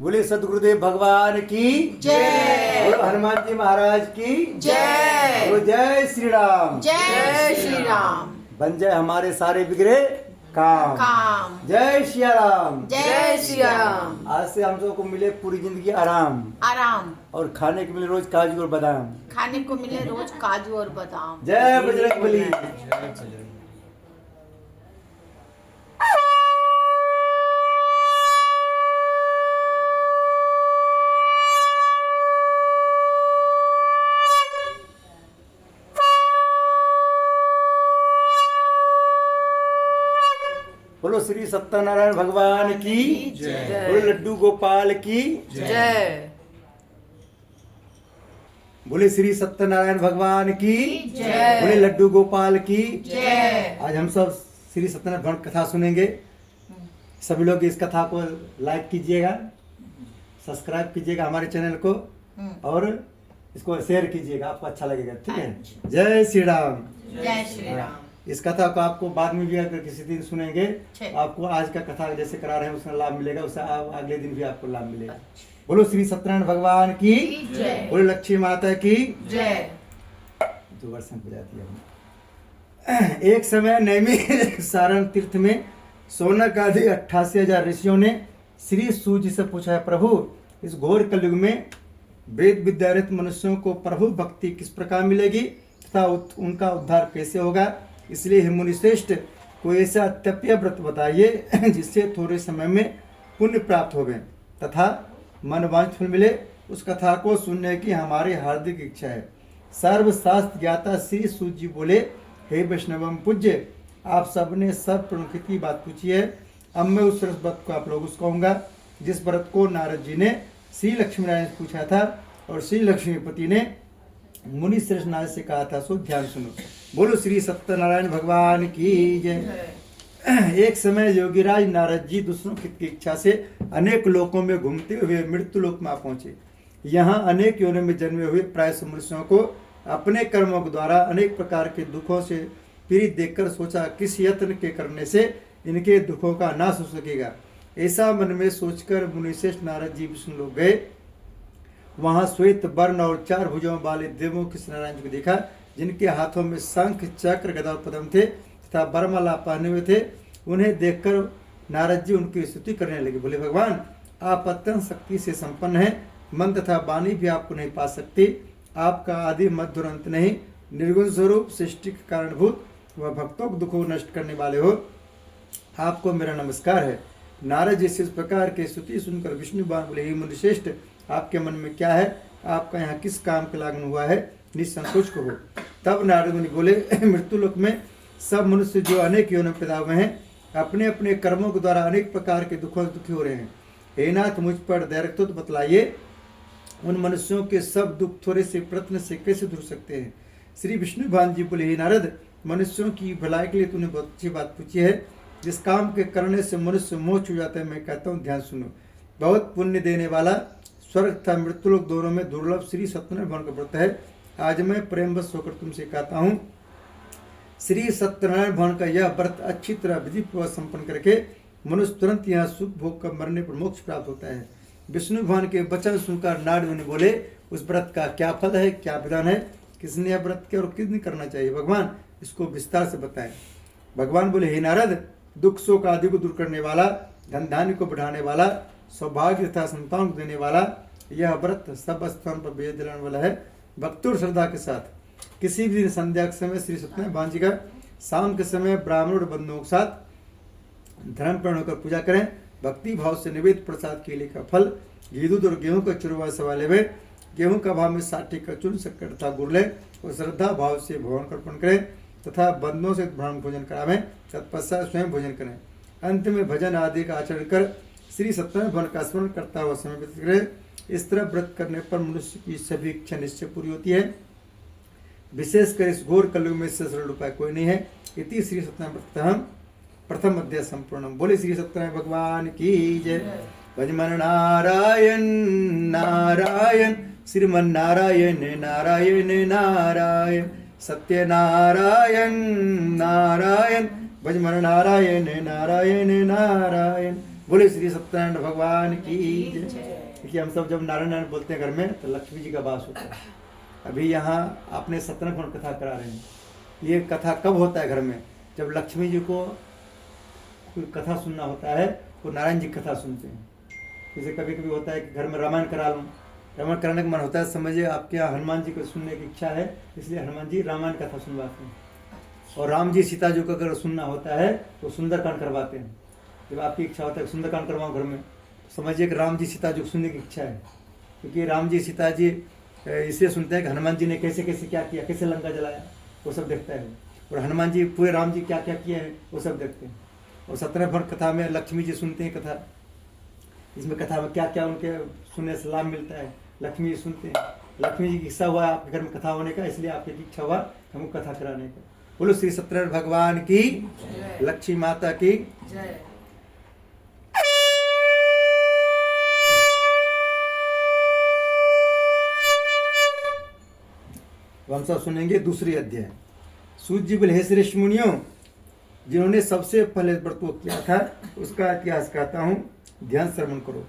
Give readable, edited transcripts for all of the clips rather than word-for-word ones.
बोले सदगुरुदेव भगवान की जय। बोलो हनुमान जी महाराज की जय। बोलो जय श्री राम। जय श्री राम। बन जाए हमारे सारे बिगड़े काम। जय श्री राम। जय श्री राम। आज से हम सबको मिले पूरी जिंदगी आराम आराम। और खाने को मिले रोज काजू और बादाम। खाने को मिले रोज काजू और बादाम। जय बजरंग बली। बोलो श्री सत्यनारायण भगवान की जय। बोलो लड्डू गोपाल की जय। बोले श्री सत्यनारायण भगवान की जय। बोले लड्डू गोपाल की जय। आज हम सब श्री सत्यनारायण भगवान कथा सुनेंगे। सभी लोग इस कथा को लाइक कीजिएगा, सब्सक्राइब कीजिएगा हमारे चैनल को और इसको शेयर कीजिएगा, आपको अच्छा लगेगा। ठीक है। जय श्री राम। जय श्री राम। इस कथा को आपको बाद में भी अगर किसी दिन सुनेंगे ठीक। आपको आज का कथा जैसे करा रहे हैं उसका लाभ मिलेगा, उससे अगले दिन भी आपको लाभ मिलेगा। बोलो श्री सत्यनारायण भगवान की जय। बोलो लक्ष्मी माता की जय। जो वर्षन हो जाती है। एक समय नैमी सारण तीर्थ में सोनक आदि 88,000 ऋषियों ने श्री सूत जी से पूछा है, प्रभु इस घोर कलयुग में वेद विद्यारत मनुष्यों को प्रभु भक्ति किस प्रकार मिलेगी तथा उनका उद्धार कैसे होगा। इसलिए हे मुनिश्रेष्ठ कोई ऐसा तप्य व्रत बताइए जिससे थोड़े समय में पुण्य प्राप्त हो गए तथा मनवांछित फल मिले। उस कथा को सुनने की हमारी हार्दिक इच्छा है। सर्वशास्त्र ज्ञाता श्री सूत जी बोले, हे वैष्णवम पूज्य, आप सबने सब प्रमुख की बात पूछी है। अब मैं उस व्रत को आप लोगों को कहूंगा जिस व्रत को नारद जी ने श्री लक्ष्मी नारायण से पूछा था और श्री लक्ष्मीपति ने मुनि श्रेष्ठ नारद से कहा था। सो ध्यान सुनो। बोलो श्री सत्यनारायण भगवान की जय। एक समय योगीराज नारद जी दूसरों की इच्छा से अनेक लोकों में घूमते हुए मृत्यु लोक में पहुंचे। यहाँ अनेक योनियों में जन्मे हुए प्राय मनुष्यों को अपने कर्मों के द्वारा अनेक प्रकार के दुखों से पीड़ित देखकर सोचा किस यत्न के करने से इनके दुखों का नाश हो सकेगा। ऐसा मन में सोचकर मुनिश्रेष्ठ नारद जी विष्णु लोक गए। वहां श्वेत वर्ण और 4 भुजों वाले देवों कृष्ण नारायण जी को देखा जिनके हाथों में शंख चक्र गदा और पद्म थे तथा वरमाला पहने हुए थे। उन्हें देखकर नारद जी उनकी स्तुति करने लगे। बोले, भगवान आप अत्यंत शक्ति से संपन्न हैं, मन तथा वाणी भी आपको नहीं पा सकती। आपका आदि मध्य और अंत नहीं, निर्गुण स्वरूप सृष्टि के कारणभूत व भक्तों को दुखों नष्ट करने वाले हो, आपको मेरा नमस्कार है। नारद जी से इस प्रकार की स्तुति सुनकर विष्णु भगवान बोले, हे मुनिश्रेष्ठ आपके मन में क्या है, आपका यहाँ किस काम के लागन हुआ है, निसंकोच कहो। तब नारद मुनि बोले, मृत्यु लोक में सब मनुष्य जो अनेक योनि में पैदा हुए हैं अपने अपने कर्मों के द्वारा अनेक प्रकार के दुखों से दुखी हो रहे हैं। हे नाथ मुझ पर दया रखते हो तो बतलाइए उन मनुष्यों के सब दुख थोड़े से प्रयत्न से कैसे दूर सकते हैं। श्री विष्णु भगवान जी बोले, हे नारद मनुष्यों की भलाई के लिए तूने बहुत अच्छी बात पूछी है। जिस काम के करने से मनुष्य मोक्ष हो जाता है मैं कहता हूँ ध्यान सुनो। बहुत पुण्य देने वाला स्वर्ग तथा मृत्युलोक दोनों में दुर्लभ श्री सत्यनारायण भगवान का व्रत है। आज मैं प्रेमवश होकर तुमसे कहता हूँ श्री सत्यनारायण भगवान का यह व्रत अच्छी तरह विधि पूर्वक संपन्न करके मनुष्य तुरंत यहाँ सुख भोग कर मरने पर मोक्ष प्राप्त होता है। विष्णु भगवान के वचन सुनकर नारद मुनि बोले, उस व्रत का क्या फल है, क्या विधान है, किसने यह व्रत किया और किसने करना चाहिए, भगवान इसको विस्तार से बताएं। भगवान बोले, हे नारद दुख शोक आदि को दूर करने वाला, धन धान्य को बढ़ाने वाला, सौभाग्य तथा संतान को देने वाला यह व्रत सब स्थान पर भेज दिलाने वाला है। भक्ति और श्रद्धा के साथ किसी भी दिन संध्या के समय श्री सत्यनारायण भगवान जी का, शाम के समय ब्राह्मणों और बंधुओं के साथ धर्म पूर्ण होकर पूजा करें। भक्ति भाव से निवेद प्रसाद के लिए का फल घी दूध और गेहूं का चूरमा सवाले हुए, गेहूं का भाव में 60 का चूर्ण शक्कर तथा गुड़ लें और श्रद्धा भाव से भगवान का अर्पण करें तथा बंधुओं से ब्राह्मण भोजन करावें, तत्पश्चात स्वयं भोजन करें। अंत में भजन आदि का आचरण कर श्री सत्यनारायण भगवान का स्मरण करता हुआ समय व्यतीत करें। इस तरह व्रत करने पर मनुष्य की सभी इच्छा निश्चय पूरी होती है। विशेषकर इस घोर कलयुग में इससे सरल उपाय कोई नहीं है। इति श्री सत्यनारायण व्रत प्रथम अध्याय संपूर्ण। बोले श्री सत्यनारायण भगवान की जय। भजमन नारायण नारायण श्रीमन नारायण नारायण नारायण सत्य नारायण नारायण भजमन नारायण नारायण नारायण बोले श्री सत्यनारायण भगवान की जय। देखिए हम सब जब नारायण नारायण बोलते हैं घर में तो लक्ष्मी जी का वास होता है। अभी यहाँ आपने सत्यनारायण कथा करा रहे हैं। ये कथा कब होता है घर में? जब लक्ष्मी जी को कोई कथा सुनना होता है तो नारायण जी कथा सुनते हैं। जैसे कभी कभी होता है कि घर में रामायण करा लूँ, रामायण कराने का मन होता है, समझिए आपके यहाँ हनुमान जी को सुनने की इच्छा है, इसलिए हनुमान जी रामायण कथा सुनवाते हैं। और राम जी सीता जी को अगर सुनना होता है तो सुंदरकांड करवाते हैं। जब आपकी इच्छा होता है सुंदरकांड करवाऊँ घर में, समझिए कि राम जी सीता जी को सुनने की इच्छा है, क्योंकि राम जी सीता जी इसलिए सुनते हैं कि हनुमान जी ने कैसे कैसे क्या किया, कैसे लंका जलाया, वो सब देखता है। और हनुमान जी पूरे राम जी क्या क्या किए हैं वो सब देखते हैं। और सत्यनारायण कथा में लक्ष्मी जी सुनते हैं कथा, इसमें कथा में क्या क्या उनके सुनने से लाभ मिलता है, लक्ष्मी जी सुनते हैं। लक्ष्मी जी की इच्छा हुआ आपके घर में कथा होने का, इसलिए आपकी इच्छा हुआ हमको कथा कराने का। बोलो श्री सत्यनारायण भगवान की, लक्ष्मी माता की जय। हम सब सुनेंगे दूसरी अध्याय। सूत जी बोले हे श्रेष्ठ मुनियों, जिन्होंने सबसे पहले व्रत को किया था उसका इतिहास कहता हूँ, ध्यान श्रवण करो।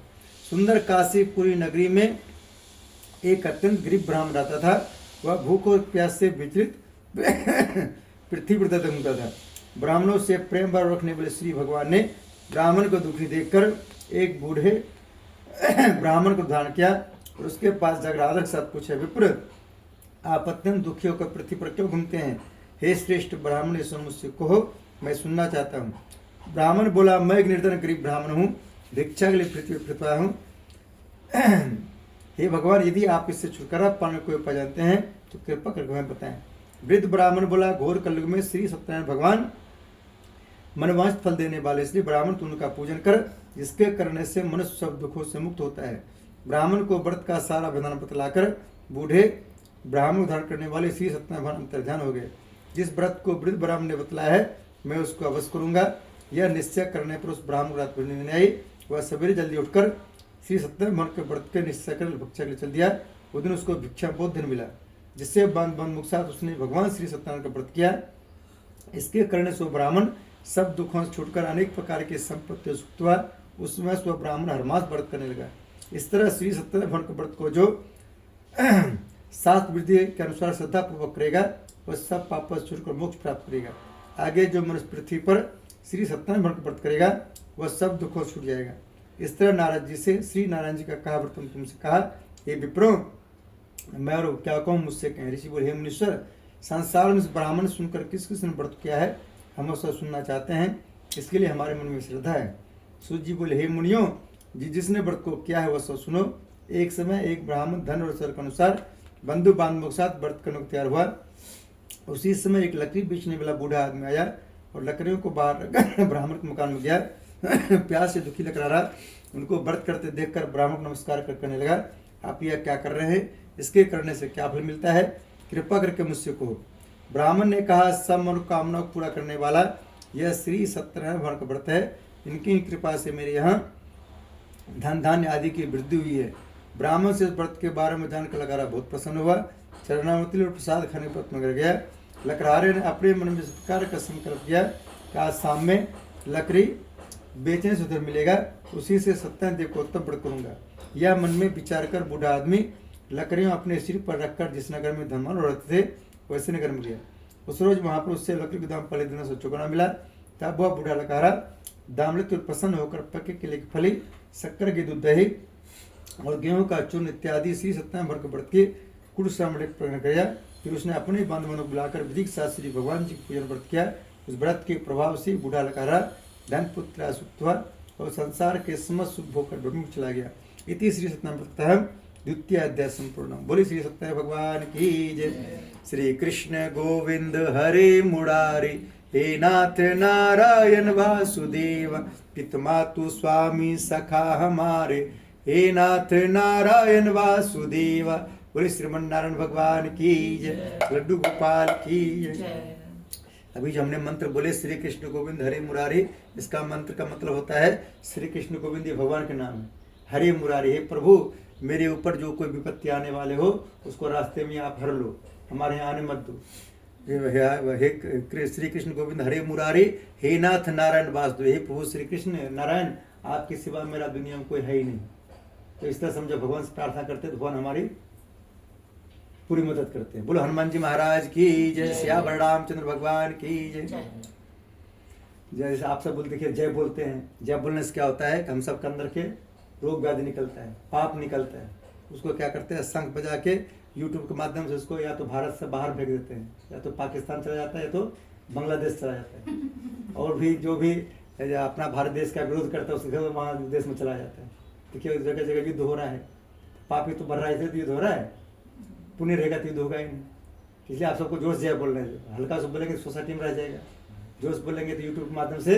सुंदर काशीपुरी नगरी में एक अत्यंत गरीब ब्राह्मण रहता था। वह भूख और प्यास से विचलित पृथ्वी पर घूमता था। ब्राह्मणों से प्रेम भाव रखने वाले श्री भगवान ने ब्राह्मण को दुखी देखकर एक बूढ़े ब्राह्मण को धारण किया और उसके पास जाकर आदर साथ पूछा, विप्र आप अत्यंत दुखी होकर पृथ्वी पर क्यों घूमते हैं? हे श्रेष्ठ ब्राह्मण, इस मुझसे कहो, मैं सुनना चाहता हूँ। ब्राह्मण बोला, मैं एक निर्धन गरीब ब्राह्मण हूँ, भिक्षा के लिए पृथ्वी पर आया हूँ। हे भगवान, यदि आप इससे छुटकारा पाने को उपाय जानते हैं तो कृपा करके हमें बताएं। वृद्ध ब्राह्मण बोला, घोर कलयुग में श्री सत्यनारायण भगवान मनवांछित फल देने वाले, इसलिए ब्राह्मण तू उनका पूजन कर, जिसके करने से मनुष्य सब दुखों से मुक्त होता है। ब्राह्मण को व्रत का सारा विधान बतलाकर बूढ़े ब्राह्मण धारण करने वाले श्री सत्यनारायण भगवान अंतर्ध्यान हो गए। जिस व्रत को वृद्ध ब्राह्मण ने बतलाया है मैं उसको अवश्य करूंगा। यह निश्चय करने पर उस ब्राह्मण रात भर नींद नहीं आई। वह सवेरे जल्दी उठकर श्री सत्यनारायण भगवान के व्रत के निश्चय कर भिक्षा के लिए चल दिया। उस दिन उसको भिक्षा बहुत दिन मिला, जिससे बंद मुख साथ उसने भगवान श्री सत्यनारायण का व्रत किया। इसके करने से ब्राह्मण सब दुखों से छूटकर अनेक प्रकार की संपत्ति सुख हुआ। उस समय स्व ब्राह्मण हर मास व्रत करने लगा। इस तरह श्री सत्यनारायण भगवान के व्रत को जो 7 विधि के अनुसार श्रद्धा पूर्वक करेगा वह सब पाप से छूटकर मोक्ष प्राप्त करेगा। आगे जो मनुष्य पृथ्वी पर श्री सत्यनारायण भगवान का व्रत करेगा वह सब दुखों से छूट जाएगा। इस तरह नारद जी से श्री नारायण जी का कहा व्रत तुमसे कहा, हे विप्रो, मैं और क्या कहूँ मुझसे कहें। ऋषि बोले, हे मुनीश्वर, संसार में ब्राह्मण सुनकर किस किस ने व्रत किया है हम उसका सुनना चाहते हैं, इसके लिए हमारे मन में श्रद्धा है। सूत जी बोले, हे मुनियों, जिसने व्रत को किया है वह सब सुनो। एक समय एक ब्राह्मण धन और सर के अनुसार बंधु बांधवों के साथ व्रत करने को तैयार हुआ। उसी समय एक लकड़ी बेचने वाला बूढ़ा आदमी आया और लकड़ियों को बाहर रखकर ब्राह्मण के मकान में गया। प्यास से दुखी लग रहा, उनको व्रत करते देखकर ब्राह्मण को नमस्कार कर करने लगा, आप यह क्या कर रहे हैं? इसके करने से क्या फल मिलता है? कृपा करके मुझसे कहो। ब्राह्मण ने कहा, सब मनोकामना को पूरा करने वाला यह श्री सत्यनारायण भगवान का व्रत है। इनकी कृपा से मेरे यहाँ धन धान्य आदि की वृद्धि हुई है। ब्राह्मण से व्रत के बारे में जानकर लकड़हारा बहुत प्रसन्न हुआ। चरणावती और प्रसाद खाने पर मगर गया। लकड़हारे ने अपने मन में इस प्रकार का संकल्प किया कि आज शाम में लकड़ी बेचने से उधर मिलेगा, उसी से सत्यनारायण देव को उत्तम व्रत करूंगा। यह मन में विचार कर बूढ़ा आदमी लकड़ियों अपने सिर पर रखकर जिस नगर में धनवान रहते थे वैसे नगर में गया। उस रोज वहां पर उससे लकड़ी के दाम पहले दिनों से चौगुना मिला। तब वह बूढ़ा लकड़हारा दामले तो प्रसन्न होकर पके केले की फली, शक्कर की दूध, दही और गेहूं का चूर्ण इत्यादि श्री सत्यनारायण भगवान के व्रत के कुल सामने प्रकरण किया। फिर उसने अपने बांधवों को बुलाकर विधि के साथ श्री भगवान जी पूजन व्रत किया। उस व्रत के प्रभाव से बूढ़ा लकड़हारा धन पुत्र सुख हुआ और संसार के समस्त सुख भोग कर ब्रह्म चला गया। इति श्री सत्यनारायण व्रत द्वितीय अध्याय संपूर्ण। बोले श्री सत्यनारायण भगवान की जय। श्री कृष्ण गोविंद हरे मुरारी, हे नाथ नारायण वासुदेव, पितमातु स्वामी सखा हमारे, हे नाथ नारायण वासुदेव। बोले श्रीमन नारायण भगवान की जय, लड्डू गोपाल की जय। अभी जो हमने मंत्र बोले श्री कृष्ण गोविंद हरे मुरारी, इसका मंत्र का मतलब होता है श्री कृष्ण गोविंद ये भगवान के नाम है। हरे मुरारी, हे प्रभु मेरे ऊपर जो कोई विपत्ति आने वाले हो उसको रास्ते में आप हर लो, हमारे यहाँ आने मत दो। हे श्री कृष्ण गोविंद हरे मुरारी, हे नाथ नारायण वासुदेव, हे प्रभु श्री कृष्ण नारायण आपके सिवा मेरा दुनिया में कोई है ही नहीं। तो इस तरह से हम जब भगवान से प्रार्थना करते हैं तो भगवान हमारी पूरी मदद करते हैं। बोलो हनुमान जी महाराज की जय, सियावर रामचंद्र भगवान की जय। जैसे आप सब बोलते, देखिए जय बोलते हैं, जय बोलने से क्या होता है कि हम सब के अंदर के रोग व्याधि निकलता है, पाप निकलता है। उसको क्या करते हैं, शंख बजा के यूट्यूब के माध्यम से उसको या तो भारत से बाहर भेज देते हैं, या तो पाकिस्तान चला जाता है, या तो बांग्लादेश चला जाता है। और भी जो भी अपना भारत देश का विरोध करता है उसके वहाँ देश में चला जाता है। देखिए जगह जगह युद्ध हो रहा है, पापी तो बढ़ रहा है, इसलिए तो युद्ध हो रहा है, पुण्य रहेगा तो युद्ध होगा ही नहीं। इसलिए आप सबको जोर से जय बोल रहे हैं। हल्का से बोलेंगे तो सोसाइटी में रह जाएगा, जोर से बोलेंगे तो यूट्यूब के माध्यम से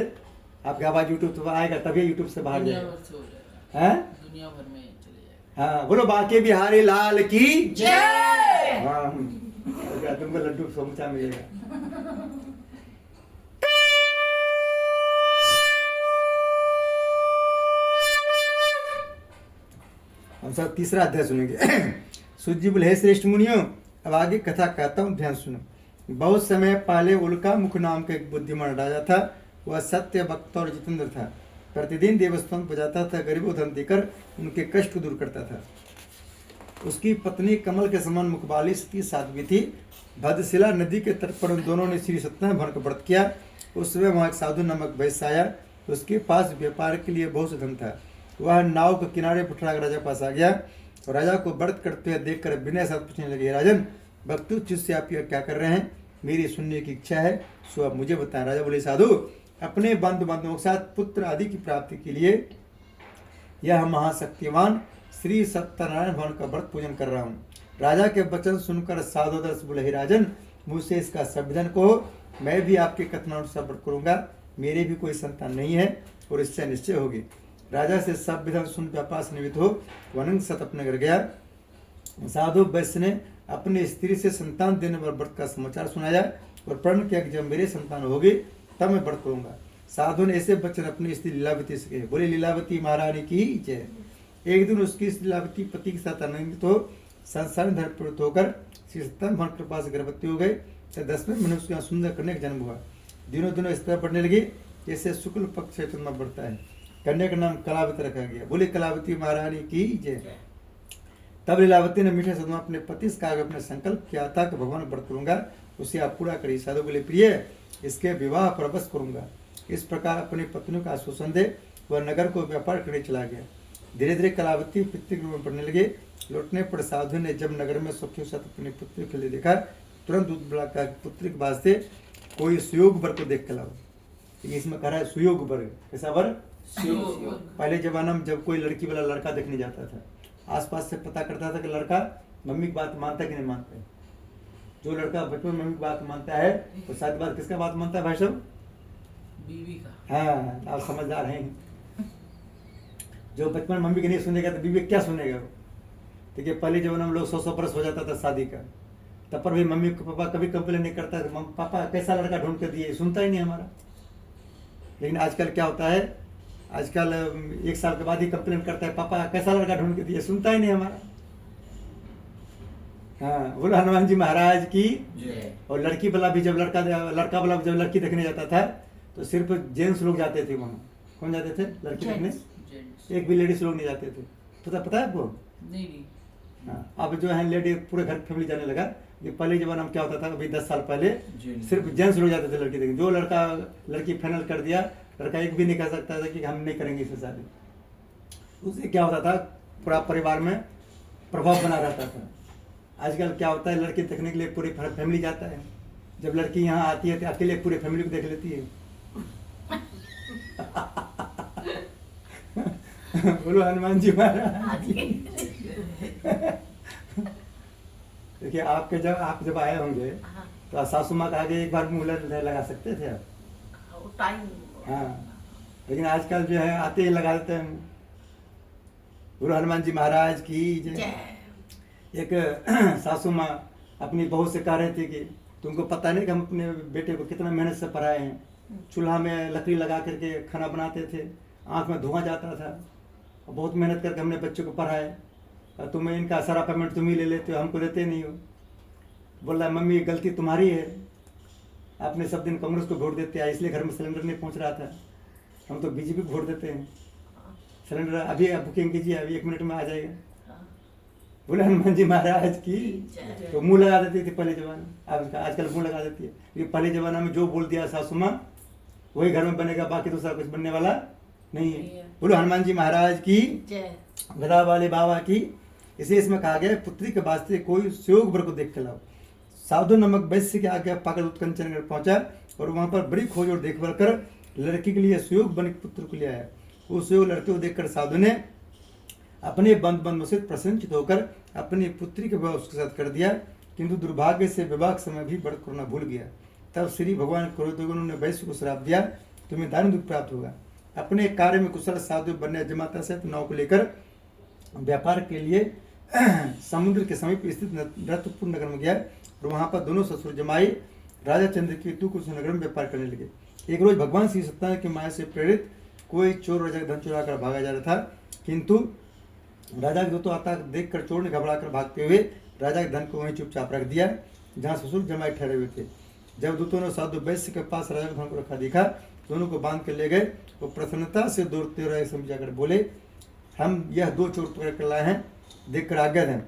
आपकी आवाज़ यूट्यूब तो आएगा, तभी यूट्यूब से बाहर जाएगा, हैं दुनिया भर में चले जाएगा। हाँ। बोलो बाके बिहारी लाल की जय। हाँ, तुमको लड्डू समोसा मिलेगा। हम सब तीसरा अध्याय सुनेंगे। सूत जी बोले, हे श्रेष्ठ मुनियों, अब आगे कथा कहता हूँ, ध्यान सुनो। बहुत समय पहले उल्का मुख नाम का एक बुद्धिमान राजा था। वह सत्य भक्त और जितेंद्र था। प्रतिदिन देवस्थान बजाता था, गरीबों धन देकर उनके कष्ट को दूर करता था। उसकी पत्नी कमल के समान मुखवाली स्त्री साध्वी थी। भद्रशिला नदी के तट पर उन दोनों ने श्री सत्यनारायण भगवान का व्रत किया। उस समय वहाँ एक साधु नामक वैश्य आया। उसके पास व्यापार के लिए बहुत से धन था। वह नाव के किनारे पर ठहरा राजा पास आ गया और राजा को व्रत करते हुए देखकर विनय साथ पूछने लगे, राजन भक्तु चित्त से आप यह क्या कर रहे हैं? मेरी सुनने की इच्छा है, सो आप मुझे बताएं। राजा बोले, साधु अपने बंधु बांधवों के साथ पुत्र आदि की प्राप्ति के लिए यह महाशक्तिमान श्री सत्यनारायण भगवान का व्रत पूजन कर रहा हूँ। राजा के वचन सुनकर साधु दर्श बोले, हे राजन मुझसे इसका संविधान कहो, मैं भी आपके कथनानुसार व्रत करूंगा। मेरे भी कोई संतान नहीं है और इससे निश्चय होगी। राजा से सब विधान सुन व्यापार से निवृत्त हो वनंग सत अपने घर गया। साधु वैश्य ने अपनी स्त्री से संतान देने पर व्रत का समाचार सुनाया और प्रण किया कि जब मेरे संतान होगी तब मैं व्रत करूंगा। साधु ने ऐसे वचन अपनी स्त्री लीलावती से कहे। बोले लीलावती महारानी की जय। एक दिन उसकी स्त्री लीलावती पति के साथ आनंदित हो संसार धर्म प्रवृत्त होकर श्री सत्यनारायण भगवान के कृपा से गर्भवती हो गई। 10वें महीने उसके यहाँ सुंदर कन्या का जन्म हुआ। दिनों दिनों इस तरह बढ़ने लगी जैसे शुक्ल पक्ष चंद्रमा बढ़ता है। कन्या का नाम कलावती रखा गया। बोले कलावती महारानी की जय। तब लीलावती ने मीठे शब्दों में अपने पति से कहा, अपने संकल्प किया था कि भगवान व्रत करूंगा, उसे आप पूरा करिए। साधु बोले, प्रिय इसके विवाह पर अवश्य करूंगा। इस प्रकार अपनी पत्नियों का आश्वासन दे वह नगर को व्यापार करने चला गया। धीरे धीरे कलावती पितृ में पड़ने लगे। लौटने पर साधु ने जब नगर में सुखियों साथ अपनी पुत्री के लिए देखा, तुरंत दूध बुलाकर पुत्री के वास्ते कोई सुयोग वर को देख कर लाओ। इसमें कह रहा है सुयोग वर। कैसा वर? पहले जमाना में जब कोई लड़की वाला लड़का देखने जाता था, आसपास से पता करता था कि लड़का मम्मी की बात मानता है कि नहीं मानता है। जो लड़का बचपन में मम्मी की बात मानता है तो शादी बात किसका बात मानता है भाई साहब? बीवी का। हाँ, आप समझदार हैं। जो बचपन में मम्मी की नहीं सुनेगा तो बीवी क्या सुनेगा वो? देखिए पहले जमाना में लोग 100 बरस हो जाता था शादी का, तब पर भी मम्मी पापा कभी कंप्लेन नहीं करता था, पापा कैसा लड़का ढूंढ कर दिए, सुनता ही नहीं हमारा। लेकिन आजकल क्या होता है, आजकल 1 साल के बाद ही कंप्लेन करता है, पापा कैसा लड़का ढूंढ के दिए, सुनता ही नहीं हमारा। हाँ, बोलो हनुमान जी महाराज की। और लड़की वाला भी जब लड़का वाला जब लड़की देखने जाता था तो सिर्फ जेंट्स लोग जाते थे वहाँ। कौन जाते थे लड़की देखने? एक भी लेडीज लोग नहीं जाते थे। पता है आपको? नहीं। हाँ, अब जो है लेडी पूरे घर फैमिली जाने लगा। ये पहले जमाना में क्या होता था, अभी 10 साल पहले सिर्फ जेंट्स लोग जाते थे लड़की देखने। जो लड़की फाइनल कर दिया, लड़का एक भी नहीं कह सकता था कि हम नहीं करेंगे इससे शादी। उससे क्या होता था, पूरा परिवार में प्रभाव बना रहता था। आजकल क्या होता है, लड़की देखने के लिए पूरी फैमिली जाता है। जब लड़की यहाँ आती है तो अकेले पूरे फैमिली को देख लेती है। बोलो हनुमान जी महाराज। देखिए आप जब आए होंगे तो सासू माँ का आगे एक बार मुँह लगा सकते थे आप? हाँ, लेकिन आजकल जो है आते ही लगा देते हैं। गुरु हनुमान जी महाराज की जय। एक सासू माँ अपनी बहू से कह रहे थे कि तुमको पता नहीं कि हम अपने बेटे को कितना मेहनत से पढ़ाए हैं। चूल्हा में लकड़ी लगा करके खाना बनाते थे, आँख में धुआं जाता था, और बहुत मेहनत करके हमने बच्चों को पढ़ाए, और तुम्हें इनका सारा पेमेंट तुम ही ले लेते हो, हमको देते नहीं हो। बोल रहा है मम्मी गलती तुम्हारी है, आपने सब दिन कांग्रेस को वोट देते आए, इसलिए घर में सिलेंडर नहीं पहुंच रहा था। हम तो बीजेपी को वोट देते हैं। सिलेंडर अभी आप बुकिंग कीजिए, अभी 1 मिनट में आ जाएगा। हाँ। बोले हनुमान जी महाराज की। जय। तो मुंह लगा देती थी पहले जमाना, अब आजकल मुंह लगा देती है। ये पहले जमाना में जो बोल दिया सासू माँ वही घर में बनेगा, बाकी दूसरा कुछ बनने वाला नहीं है। बोलो हनुमान जी महाराज की, जय। गदा वाले बाबा की। इसे इसमें कहा गया पुत्री के वास्ते कोई सुयोग वर को देख के लाओ। साधु नमक वैश्य के आगे पाकर उत्कंचन पहुंचा और वहां पर बड़ी खोज और देखभाल कर लड़की के लिए सुयोग बन पुत्र को ले आया। उस सुयोग लड़के को देखकर साधु ने अपने बंधु से प्रसन्नचित होकर अपनी पुत्री के विवाह उसके साथ कर दिया, किंतु दुर्भाग्य से विवाह के समय भी व्रत करना भूल गया। तब श्री भगवान क्रोध ने वैश्य को श्राप दिया, तुम्हें दारुण दुख प्राप्त होगा। अपने कार्य में कुशल साधु बनने जमाता से नाव को लेकर व्यापार के लिए समुद्र के समीप स्थित रत्नपुर नगर में गया और वहां पर दोनों ससुर जमाई राजा चंद्रकेतु को उस नगर में व्यापार करने लगे। एक रोज भगवान श्री सत्यनारायण की माया से प्रेरित कोई चोर राजा का धन चुरा कर भागा जा रहा था, किंतु राजा के दूतों आता देख कर चोर ने घबरा कर भागते हुए राजा के धन को वहीं चुपचाप रख दिया जहाँ ससुर जमाई ठहरे हुए थे। जब दूतों ने साधु वैश्य के पास राजा के धन को रखा देखा, दोनों को बांध कर ले गए। वो प्रसन्नता से दौड़ते रहे समझाकर बोले, हम यह 2 चोर पकड़ कर लाए हैं, देखकर आज्ञा दें।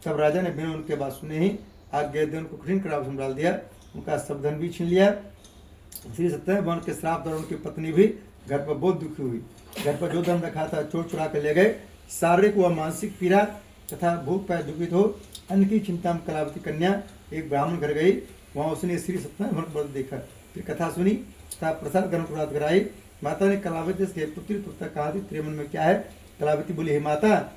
तब राजा ने बिना उनके बात सुने ही आज्ञा दे उनको कठिन कराव में डाल दिया, उनका सब धन भी छीन लिया। श्री सत्यनारायण भगवान के श्राप द्वारा उनकी पत्नी भी घर पर बहुत दुखी हुई। घर पर जो धन रखा था चोर चुरा कर ले गए। शारीरिक व मानसिक पीड़ा तथा भूख पाए दुखित हो अन्न की चिंता में कलावती कन्या एक ब्राह्मण घर गई। वहाँ उसने श्री सत्यनारायण भगवान को देखा, फिर कथा सुनी तथा प्रसाद ग्रहण प्राप्त कराई। माता ने कलावती से पुत्री पुत्र कहा थी तेरे मन में क्या है? कलावती बोली, हे माता,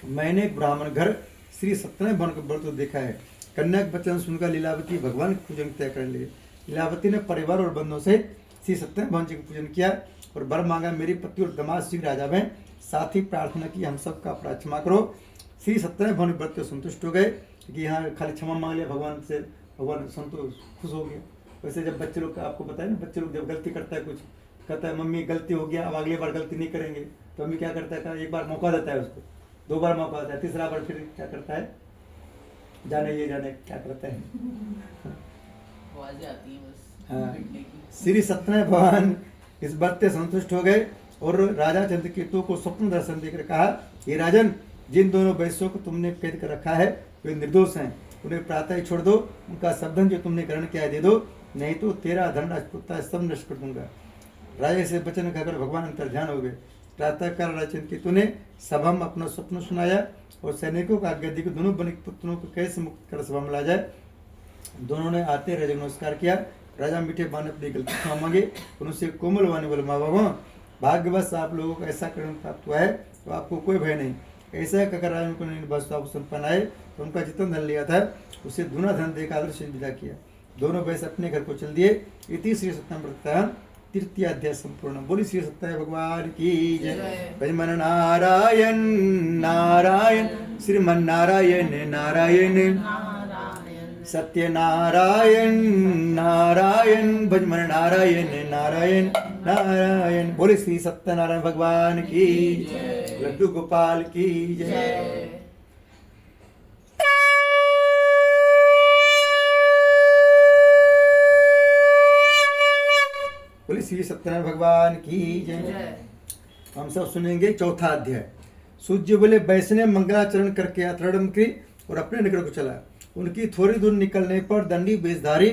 मैंने एक ब्राह्मण घर श्री सत्यनारायण भगवान का व्रत देखा है। कन्या के वचन सुनकर लीलावती भगवान के पूजन तय कर लिए। लीलावती ने परिवार और बंधुओं से श्री सत्यनारायण भगवान जी का पूजन किया और वर मांगा, मेरी पति और दामाद शीघ्र राजा में। साथ ही प्रार्थना की, हम सबका अपराध क्षमा करो। श्री सत्यनारायण भगवान व्रत को संतुष्ट हो गए कि यहाँ खाली क्षमा मांग लिया भगवान से, भगवान संतोष खुश हो गया। वैसे जब बच्चे लोग, आपको पता है ना, बच्चे लोग जब गलती करता है, कुछ कहता है मम्मी गलती हो गया, अब अगली बार गलती नहीं करेंगे, तो मम्मी क्या करता है, एक बार मौका देता है उसको, 2 बार मौका देता है, तीसरा बार फिर क्या करता है, जाने ये जाने क्या करता है, आवाजें आती हैं बस। हाँ। पिटने की। श्री सत्यनारायण भगवान इस बात से संतुष्ट हो गए और राजा चंद्रकेतु को स्वप्न दर्शन देकर कहा, ये राजन, जिन दोनों वैश्यों को तुमने कैद कर रखा है वे निर्दोष हैं, उन्हें प्रातः ही छोड़ दो, उनका सब धन जो तुमने ग्रहण किया है दे दो, नहीं तो तेरा धन राजपुत्र सब नष्ट कर दूंगा। राजा से वचन कहकर भगवान अंतर ध्यान हो गए। प्रातःकाल राजा चंद्रकेतु ने सभा में अपना स्वप्न सुनाया और सैनिकों का आज्ञा दी कि दोनों बनिक पुत्रों को कैसे मुक्त कर सभा में ला जाए। दोनों ने आते राजा को नमस्कार किया। राजा मीठे बाने अपनी गलती क्षमा मांगे, उनसे कोमल वाणी बोले, माँ बाबा, भाग्यवश आप लोगों को ऐसा कर्म प्राप्त हुआ है तो आपको कोई भय नहीं। ऐसा कहकर राजा उनको वस्त्राभूषण पहनाए तो उनका जितना धन लिया था उसे दूना धन देकर आदर से विदा किया। दोनों वैश्य अपने घर को चल दिए। इति श्री सत्यनारायण तृतीय अध्याय संपूर्ण। बोली श्री सत्यनारायण भगवान की जय। भजमन नारायण नारायण श्रीमन नारायण नारायण सत्य नारायण नारायण भजमन नारायण नारायण नारायण। बोले श्री सत्यनारायण भगवान की लड्डू गोपाल की जय। बोले श्री सत्यनारायण भगवान की जय। हम सब सुनेंगे चौथा अध्याय। सूर्य बोले, वैश्य ने मंगलाचरण करके यात्रा की और अपने नगर को चला। उनकी थोड़ी दूर निकलने पर दंडी वेशधारी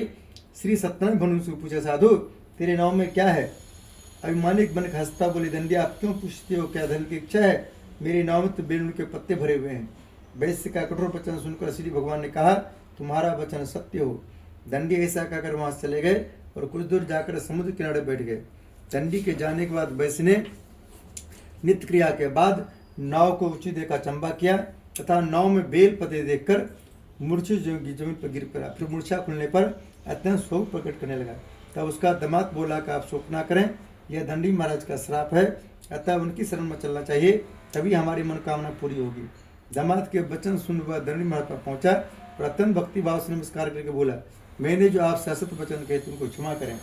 श्री सत्यनारायण भगवान से पूछा, साधु तेरे नाम में क्या है? अभिमानिक बनक हंसता बोले, दंडी आप क्यों पूछते हो, क्या धन की इच्छा है? मेरे नाम में तो बेलून के पत्ते भरे हुए हैं। वैश्य का कठोर वचन सुनकर श्री भगवान ने कहा, तुम्हारा वचन सत्य हो। दंडी ऐसा कहकर वहां से चले गए और कुछ दूर जाकर समुद्र किनारे बैठ गए। दंडी के जाने के बाद वैश्य ने नित्य क्रिया के बाद नाव को ऊंची देखा चंबा किया तथा नाव में बेल पत्ते देखकर मूर्छित जमीन पर गिर पड़ा। फिर मूर्छा खुलने पर अत्यंत शोक प्रकट करने लगा। तब उसका दामाद बोला कि आप शोक ना करें, यह दंडी महाराज का श्राप है, अतः उनकी शरण में चलना चाहिए, तभी हमारी मनोकामना पूरी होगी। दामाद के वचन सुन वह दंडी महाराज पर पहुंचा और अत्यंत भक्ति भाव से नमस्कार करके बोला, मैंने जो आप शाश्वत वचन कहे तुमको क्षमा करें।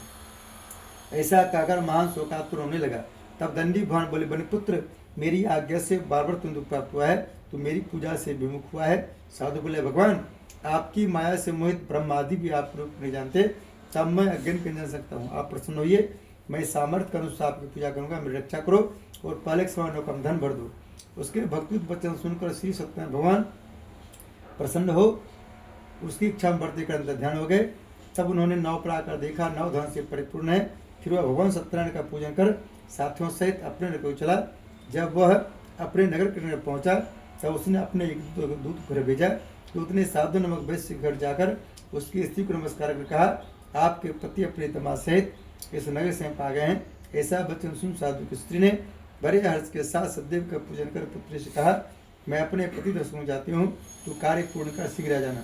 ऐसा कहकर महान शोकातुर होने लगा। तब दंडी भगवान बोले, बनिपुत्र, मेरी आज्ञा से बार बार तुम दुख प्राप्त हुआ है, तो मेरी पूजा से विमुख हुआ है। साधु बोले, भगवान आपकी माया से मोहित ब्रह्मादि भी आप रूप नहीं जानते, तब मैं अज्ञान के जान सकता हूँ। आप प्रसन्न होइए, मैं सामर्थ्य के अनुसार आपकी पूजा करूंगा, मेरी रक्षा करो और पालक समान होकर धन भर दो। उसके भक्तियुक्त वचन सुनकर श्री सत्यनारायण भगवान प्रसन्न हो उसकी इच्छा में बढ़ते कर अंदर ध्यान हो गए। तब उन्होंने 9 प्रकार देखा, 9 धन से परिपूर्ण है। फिर वह भगवान सत्यनारायण का पूजन कर साथियों सहित अपने नगर को चला। जब वह अपने नगर के पहुंचा तब उसने अपने एक दूत घर भेजा। दूत ने साधु नामक वैश्य घर जाकर उसकी स्त्री को नमस्कार कर कहा, आपके पति अपने दामाद सहित इस नगर से आ गए हैं। ऐसा वचन सुन साधु की स्त्री ने बड़े हर्ष के साथ सदैव का पूजन कर पुत्री से कहा, मैं अपने पति दर्शन में जाती हूँ, तू कार्य पूर्ण कर शीघ्र आ जाना।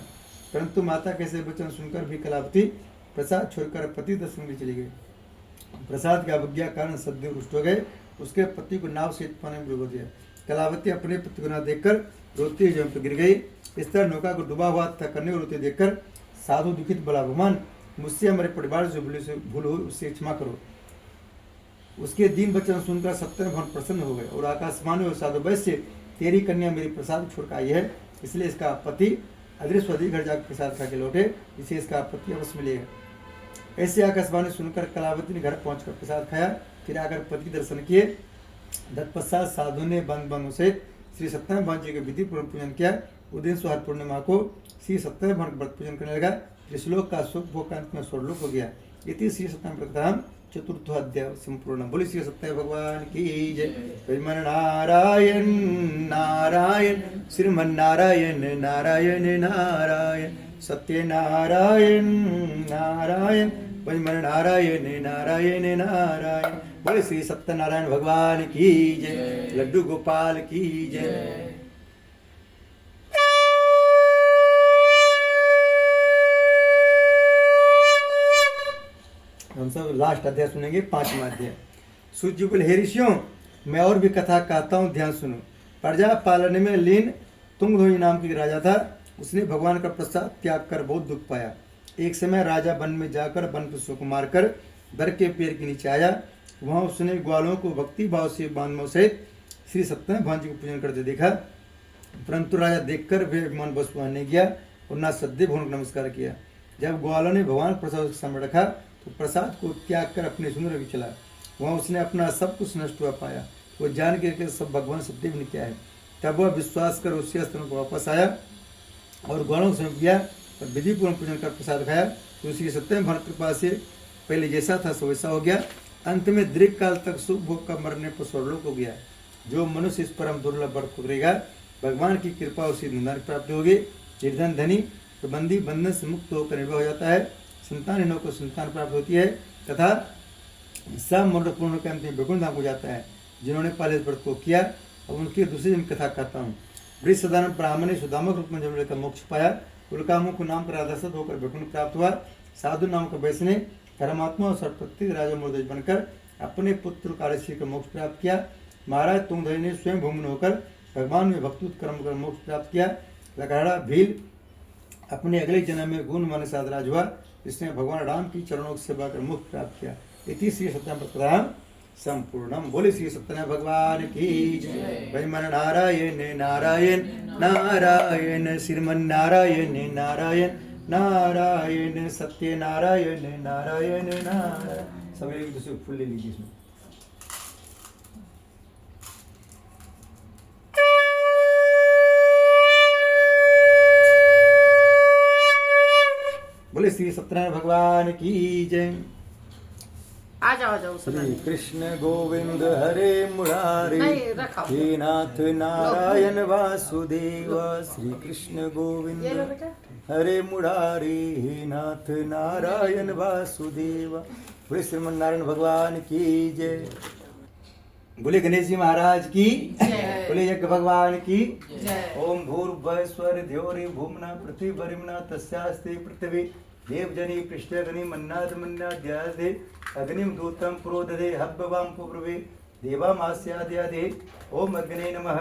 परंतु माता कैसे वचन सुनकर भी कलावती प्रसाद छोड़कर पति दर्शन में चली गई। प्रसाद की अवज्ञा कारण सदैव रुष्ट हो गए। उसके पति को नाव से पानी में डुबो दिया। कलावती अपने पति को न देखकर रोती हुई जमीन पर गिर गई। इस तरह नौका को डूबा हुआ था करने रोते देखकर साधु दुखित बोला, भगवान मुझसे हमारे परिवार से भूल हुई उससे क्षमा करो। उसके दीन वचन सुनकर सत्यनारायण भगवान प्रसन्न हो गए और आकाशवाणी और साधु वैश्य, तेरी कन्या मेरी प्रसाद छोड़कर आई है, इसलिए इसका पति अदृश्य स्वदेश घर जाकर प्रसाद खा के लौटे, इसे इसका पति अवश्य मिलेगा। ऐसे आकाशवाणी सुनकर कलावती ने घर पहुंचकर प्रसाद खाया, फिर आकर पति दर्शन किए। तत्पश्चात साधु ने बंद से श्री सत्यनारायण भगवान जी के विधि पूर्वक पूजन किया। उस दिन सुहार पूर्णिमा को श्री सत्यनारायण भगवान का व्रत पूजन करने लगा। श्लोक का सुख भोग का अंत में स्वर्लोक हो गया। इति श्री सत्यनारायण व्रत चतुर्थोऽध्याय संपूर्ण। बोली श्री सत्यनारायण भगवान की जय। श्रीमन नारायण नारायण श्रीमन नारायण नारायण नारायण सत्यनारायण नारायण श्रीमन नारायण नारायण नारायण। बोले श्री सत्यनारायण भगवान की जय। लड्डू गोपाल की जय। हम सब लास्ट अध्याय सुनेंगे, 5वां अध्याय। सूत जी बोले, हे ऋषियों, मैं और भी कथा कहता हूँ, ध्यान सुनो। प्रजा पालन में लीन तुंगध्वनि नाम की राजा था। उसने भगवान का प्रसाद त्याग कर बहुत दुख पाया। एक समय राजा वन में जाकर वन पशुओं को मारकर बर के पेड़ के नीचे आया। वहाँ उसने ग्वालों को भक्ति भाव से बांधवों सहित श्री सत्यनारायण भगवान जी को पूजन करते देखा। परंतु राजा देखकर वे अभिमान बस नहीं गया और न सदैव भगवान को नमस्कार किया। जब ग्वालों ने भगवान प्रसाद के सामने रखा तो प्रसाद को त्याग कर अपने सुंदर भी चला। वहाँ उसने अपना सब कुछ नष्ट हुआ पाया। वो जान के सब भगवान सत्यदेव ने किया है। तब वह विश्वास कर उसी स्थान को वापस आया और ग्वालों से किया और विधि पूर्ण पूजन कर प्रसाद खाया। तो श्री सत्यनारायण भगवान कृपा से पहले जैसा था सो वैसा हो गया। अंत में दीर्घ काल तक सुख भोग का मरने पर स्वर्लोक हो गया। जो मनुष्य इस परम दुर्लभ व्रत को करेगा, भगवान की कृपा उसे निंदान प्राप्त होगी। निर्धन धनी प्रबंधी बंधन से मुक्त होकर निर्भय हो जाता है। संतानहीनों को संतान प्राप्त होती है तथा सब मनुष्य पूर्ण के अंतिम वैकुंठ धाम को जाता है। जिन्होंने पहले इस व्रत को किया, अब उनकी दूसरी जन्म कथा कहता हूँ। वृषधारण ब्राह्मण ने सुदामक रूप में जन्म लेकर मोक्ष पाया। कुलकामों को नाम कर आदर्शत होकर वैकुंठ प्राप्त हुआ। साधु नाम का वैश्य ने धर्मात्मा और सर्वप्रत्येक राजा मोर्देश बनकर अपने पुत्र कार्यशी का मोक्ष प्राप्त किया। महाराज तुंगध्वनि ने स्वयं भूमि होकर भगवान में भक्ति कर्म कर मोक्ष प्राप्त किया। लकड़ा भील अपने अगले जन्म में गुण मन साध राज हुआ। इसने भगवान राम की चरणों की सेवा कर मोक्ष प्राप्त किया। इति श्री सत्यनारायण संपूर्णम। बोले श्री सत्यनारायण भगवान की जय। श्रीमन नारायण नारायण नारायण श्रीमन नारायण नारायण नारायण सत्यनारायण नारायण नारायण। सब एक दूसरे फूल ले लीजिए इसमें। बोले श्री सत्यनारायण भगवान की जय। आ जाओ श्री कृष्ण गोविंद हरे मुरारे, हे नाथ नारायण वासुदेव। श्री कृष्ण गोविंद हरे मुरारे, हे नाथ नारायण वासुदेव। बोले श्रीमन नारायण भगवान की जय। बोले गणेश जी महाराज की जय। बोले यज्ञ भगवान की जय। ओम भूर्भुवः स्वः द्यौः भूम्ना पृथ्वीर्यमना तस्यास्ति पृथ्वी देवजनी पृष्ठगनि मन्नाद मन्नाद्यादे अग्निम दूतम प्रोददे हव्यवाम पुब्रवे देवामास्याद्यादे। ओम अग्ने नमः।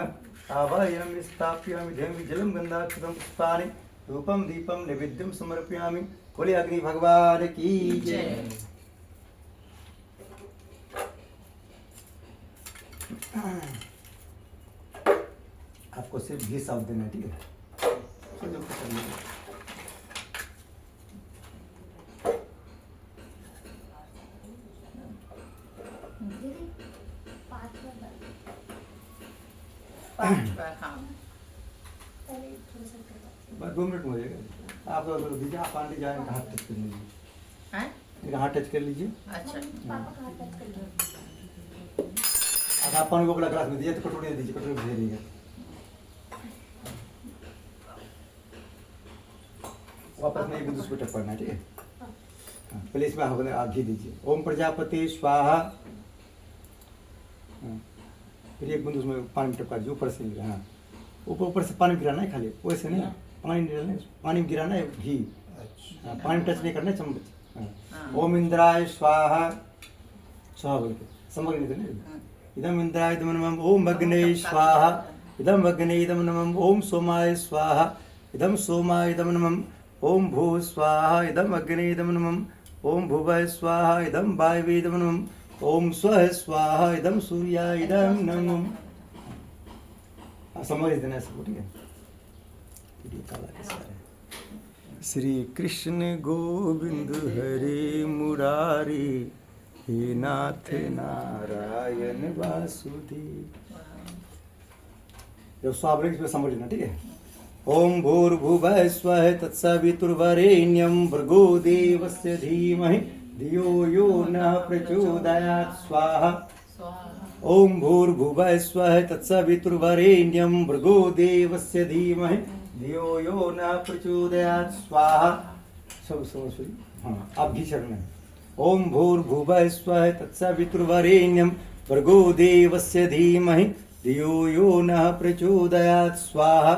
आवाहयामि स्थापयामि ध्येमि जलम गंधाक्षतम पुष्पाणि धूपम दीपम नैवेद्यम समर्पयामि। बोले अग्नि भगवान की जय। आपको सिर्फ घी साफ देना, ठीक है? बस 2 मिनट में हो जाएगा। आप अगर दीजिए, आप आंटी जाए इनका हाथ टच कर लीजिए, हैं? इनका हाथ टच कर लीजिए। अच्छा अब आप पानी को अगला ग्लास में दीजिए, तो कटोरी दीजिए, कटोरी में भेजिएगा। वापस नहीं बिंदु को टच करना है, ठीक है। हाँ, पहले इसमें आप घी दीजिए। ओम प्रजापति स्वाहा। हाँ, फिर एक बूंद उसमें पानी टपका दीजिए ऊपर से। हाँ, ऊपर से पानी गिराना है, खाली वैसे नहीं, पानी गिराना है, पानी में गिराना है घी। हाँ, पानी टच नहीं करना है, चम्मच। हाँ। ओम इंद्राय स्वाहा। स्वाहा बोल के समग्र नहीं देना। इदम इंद्राय इदम नमः। ओम अग्ने स्वाहा। इदम अग्ने इदम नमः। ओम सोमाय स्वाहा। इदम सोमाय इदम नमः। ओम भू स्वाहा। इदम अग्ने इदम नमः। ओम भुवः स्वाहा। इदम वायवे इदम नमः। ओम स्वः स्वाहा। इदम सूर्याय इदम नमः। समझ देना है सबको, ठीक है। श्री कृष्ण गोविंद हरे मुरारी, हे नाथ नारायण वासुदेव। जब स्वाभाविक इसमें समझ लेना, ठीक है। ओम भूर्भुवः स्वः तत्सवितुर्वरेण्यं भर्गो देवस्य धीमहि धियो यो नः प्रचोदयात् स्वाहा। ओम भूर्भुवः स्वः तत्सवितुर्वरेण्यं भर्गो देवस्य धीमहि धियो यो नः प्रचोदयात् स्वाहा। सब समझ। हाँ, आप घी चढ़ना है। ओम भूर्भुवः स्वः तत्सवितुर्वरेण्यं भर्गो देवस्य धीमहि धियो यो नः प्रचोदयात् स्वाहा।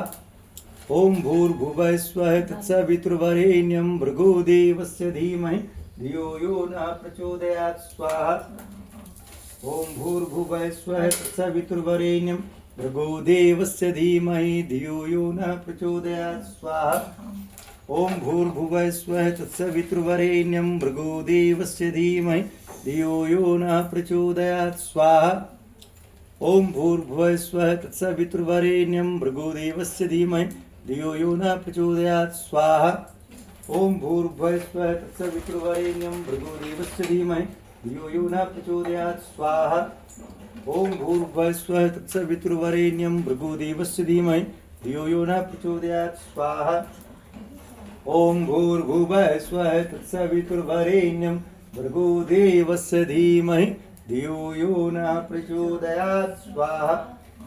ओम भूर्भुवः स्वः तत्सवितुर्वरेण्यं भर्गो देवस्य धीमहि धियो यो नः प्रचोदयात् स्वाहा। ओम भूर्भुवः स्वः तत्सवितुर्वरेण्यं भर्गो देवस्य धीमहि धियो यो नः प्रचोदयात् स्वाहा। ओम भूर्भुवः स्वः तत्सवितुर्वरेण्यं भर्गो देवस्य धीमहि धियो यो नः प्रचोदयात् स्वाहा। ओम भूर्भुवः स्वः तत्सवितुर्वरेण्यं भर्गो देवस्य धीमहि धियो यो नः प्रचोदयात् स्वाहा। ओम भूर्भुवः स्वः तत्सवितुर्वरेण्यं भर्गो देवस्य धीमहि धियो यो नः प्रचोदयात् स्वाहा। ओम भूर्भुवः स्वः तत्सवितुर्वरेण्यं भर्गो देवस्य धीमहि धियो यो नः प्रचोदयात् स्वाहा। ओम भूर्भुवः स्वः तत्सवितुर्वरेण्यं भर्गो देवस्य धीमहि धियो यो नः प्रचोदयात् स्वाहा।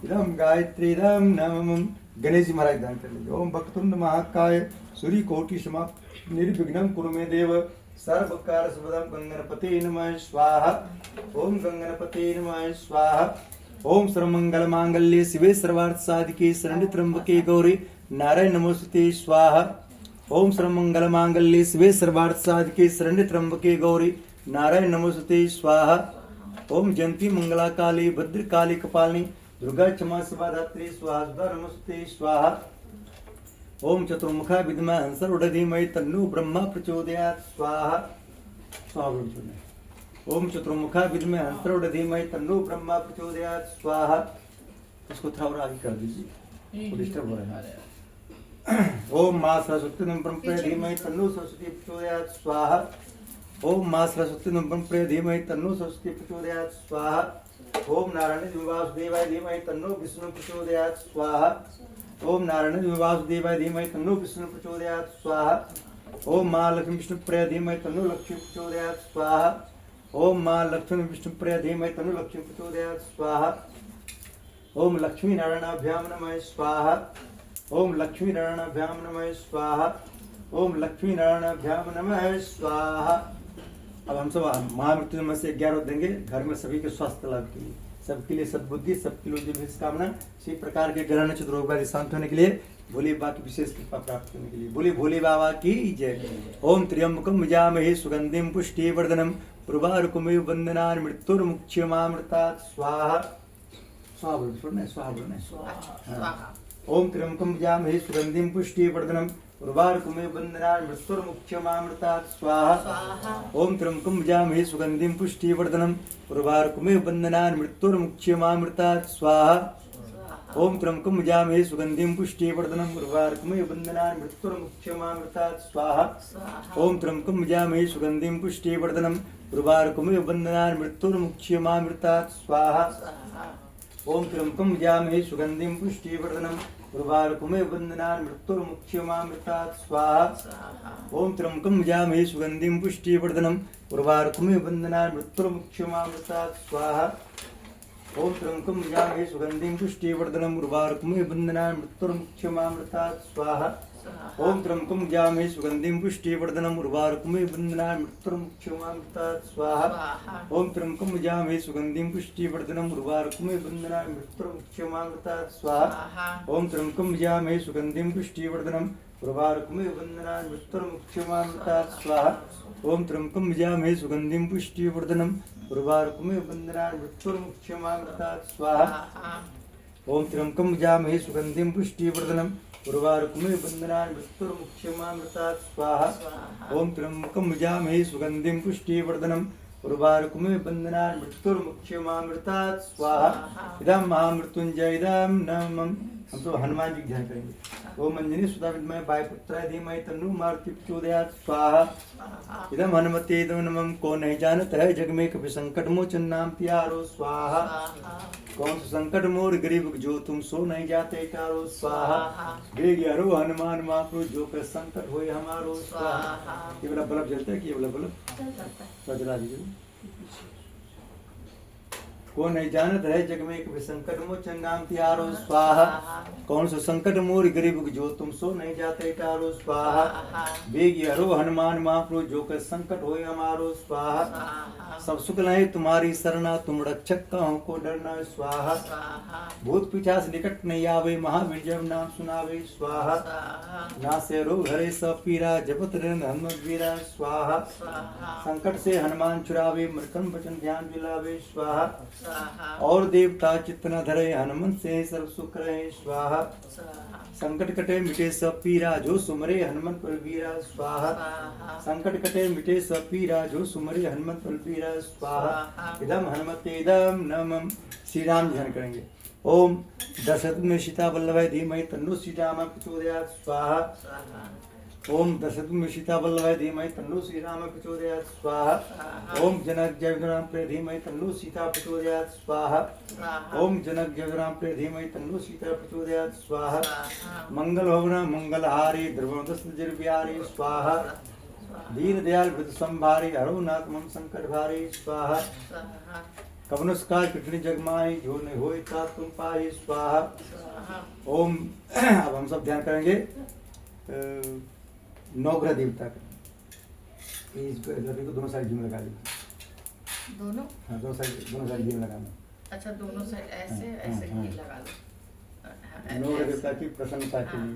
इदं गायत्री इदं नमः। गणेश जी महाराज दान कर लीजिए। ओम वक्रतुंड महाकाय सूर्य कोटि समाप्त निर्विघ्नं कुरु मे देव सर्व कार्य सर्वदा गंगणपते नमः स्वाहा। ओम गंगणपते नमः स्वाहा। ओम सर्वमंगल मांगल्ये शिवे सर्वार्थ साधिके शरण्ये त्र्यंबके गौरी नारायण नमोस्तुते स्वाहा। ओम सर्वमंगल मांगल्ये शिवे सर्वार्थ साधिके शरण्ये त्र्यंबके गौरी नारायण नमोस्तुते स्वाहा। ओम जयंती मंगला काली भद्रकाली कपालिनी दुर्गा क्षमा शिवा धात्री स्वाहा नमोस्तुते स्वाहा। ओम चतुर्मुखा विद्महे हंसरूढ़धीमहि तन्नो ब्रह्मा प्रचोदयात् स्वाहा। ओम चतुर्मुखा विद्महे हंसरूढ़धीमहि तन्नो ब्रह्मा प्रचोदयात् स्वाहा। इसको थोड़ा और आगे कर दीजिए, डिस्टर्ब हो रहा है। ओम मां सरस्वती ब्रह्मणे धीमहि तन्नो सरस्वती प्रचोदयात् स्वाहा। ओम मां सरस्वती ब्रह्मणे धीमहि तन्नो सरस्वती प्रचोदयात् स्वाहा। ओम नारायण वासुदेवाय धीमहि तन्नो विष्णु प्रचोदयात् स्वाहा। ओम नारायण वासुदेवाय धीमहि तन्नो विष्णु प्रचोदयात् स्वाहा। ओम मां लक्ष्मी विष्णुप्रिय धीमहि तन्नो लक्ष्मी प्रचोदयात् स्वाहा। ओम मां लक्ष्मी विष्णुप्रिय धीमहि तन्नो लक्ष्मी प्रचोदयात् स्वाहा। ओम लक्ष्मी नारायणाभ्यां नमः स्वाहा। ओम लक्ष्मी नारायणाभ्यां नमः स्वाहा। ओम लक्ष्मी नारायणाभ्यां नमः स्वाहा। अब हम सब महामृत्युंजय से 11 देंगे घर में सभी के स्वास्थ्य लाभ के लिए, सबके लिए सद्बुद्धि, सबके लिए जो कामना, इसी प्रकार के ग्रह नक्षत्र रोग व्याधि शांत होने के लिए, भोले बाबा की विशेष कृपा प्राप्त करने के लिए बोले भोले बाबा की जय। ओम त्र्यंबकम यजामहे सुगंधिम पुष्टिवर्धनम उर्वारुकमिव बंदनान् मृत्युर्मुक्षयमामृतात् स्वाहा। स्वाहा बोलना, स्वाहा बोलना। ओम त्र्यंबकम यजामहे सुगंधिम पुष्टिवर्धनम उर्वारुकमिव बंदनान् मृत्युर्मुक्षयमामृतात् स्वाहा। ओम त्र्यंबकम यजामहे सुगंधिम पुष्टिवर्धनम उर्वारुकमिव बंदनान् मृत्युर्मुक्षयमामृतात् स्वाहा। ओम त्र्यंबकम यजामहे सुगंधिम पुष्टिवर्धनम उर्वारुकमिव बंदनान् मृत्युर्मुक्षयमामृतात् स्वाहा। ओम त्र्यंबकम यजामहे सुगंधिम पुष्टिवर्धनम उर्वारुकमिव बंदनान् मृत्युर्मुक्षयमामृतात् स्वाहा। ओम त्र्यंबकम यजामहे सुगंधिम पुष्टिवर्धनम उर्वारुकमे वन्दनान् मृत्युर्मुक्ष्यमामृतात् स्वाहा ओम त्र्यंबकं यजामहे सुगंधिं पुष्टिवर्धनम् उर्वारुकमे वन्दनान् मृत्युर्मुक्ष्यमामृतात् स्वाहा ओम त्र्यंबकं यजामहे सुगंधिं पुष्टिवर्धनम् उर्वारुकमे वन्दनान् मृत्युर्मुक्ष्यमामृतात् स्वाहा ओम त्र्यंबकं यजामहे सुगंधिं पुष्टिवर्धनम् उर्वारुकमे वन्दनान् मृत्युर्मुक्ष्यमामृतात् स्वाहा ओम त्र्यंबकं यजामहे सुगंधिं पुष्टिवर्धनम् उर्वारुकमे वन्दनान् मृत्युर्मुक्ष्यमामृतात् स्वाहा ओम त्र्यंबकं यजामहे सुगंधिं पुष्टिवर्धनम् उर्वारुकमे वन्दनान् मृत्युर्मुक्ष्यमामृतात् स्वाहा ओम त्र्यंबकं यजामहे सुगंधिं पुष्टिवर्धनम् उर्वारुकमे वन्दनान् मृत्युर्मुक्ष्यमामृतात् स्वाहा ओम त्र्यंबकं यजामहे सुगंधिं पुष्टिवर्धनम् उर्वारुकमे वन्दनान् मृत्युर्मुक्ष्यमामृतात् स्वाहा ओम त्र्यंबकं यजामहे सुगंधिं पुष्टिवर्धनम् उर्वारुकमे वन्दनान् मृत्युर्मुक्ष्यमामृतात् स्वाहा इदं महामृत्युंजय इदं नमः। हम तो हनुमान जी की ध्यान करेंगे। ओम अंजनी सुता विद्महे वायुपुत्राय धीमहि तन्नो मारुति प्रचोदयात् स्वाहा इदं हनुमते इदं नमः। को नहीं जानत है जग में कभी संकट मोचन नाम प्यारो स्वाहा कौन सा संकट मोर गरीब जो तुम सो नहीं जाते टारो स्वाहा वेग हरो हनुमान महाप्रभु जो कर संकट होए हमारो स्वाहा। ये वाला बल्ब जलता है कि ये वाला बल्ब जला दीजिए। को नहीं जानत है जग में कभी संकट मोचन नाम त्यारो स्वाहा कौन सा संकट मोर गरीब जो तुम सो नहीं जाते टारो स्वाहा वेग हरो हनुमान महाप्रभु जो कर संकट होए हमारो स्वाहा सब सुख नहीं तुम्हारी सरना तुम रक्षक कहो को डरना स्वाहा भूत पिशाच निकट नहीं आवे महावीर जब नाम सुनावे स्वाहा ना से रोग हरे सब पीरा जपत रहन हनुमत वीरा स्वाहा संकट से हनुमान छुड़ावे मृकन वचन ध्यान दिलावे स्वाहा और देवता चित्त न धरे हनुमंत से सर्व सुख रहे स्वाहा संकट कटे मिटे सब पीरा जो सुमरे हनुमंत बलबीरा स्वाहा संकट कटे मिटे सब पीरा जो सुमरे हनुमंत बलबीरा स्वाहा इदम हनुमते इदम नमः। श्री राम ध्यान करेंगे। ओम दशरथ में सीता वल्लभाय धीमहि तन्नो श्रीराम प्रचोदयात् स्वाहा ओम दशरथ में सीता वल्लभाय धीमहि तन्नो श्रीराम प्रचोदयात् स्वाहा ओम जनक जय राम प्रिय धीमहि तन्नो सीता प्रचोदयात् स्वाहा ओम जनक जय राम प्रिय धीमहि तन्नो सीता प्रचोदयात् स्वाहा मंगल भवन मंगलहारी ध्रुवदस्त बिहारी स्वाहा दीन दयाल वृद्ध संभारी हरो नाथ मम संकट भारी स्वाहा कवनुष्कार कृष्ण जगमाई जो नहीं होई ता तुम पाई स्वाहा ओम। अब हम सब ध्यान करेंगे नवग्रह देवता का। इस लकड़ी को दोनों साइड में लगा लीजिए। दोनों हाँ दोनों साइड में लगाना। अच्छा दोनों साइड ऐसे ऐसे हाँ, ही लगा लो। नवग्रह देवता की प्रसन्नता के लिए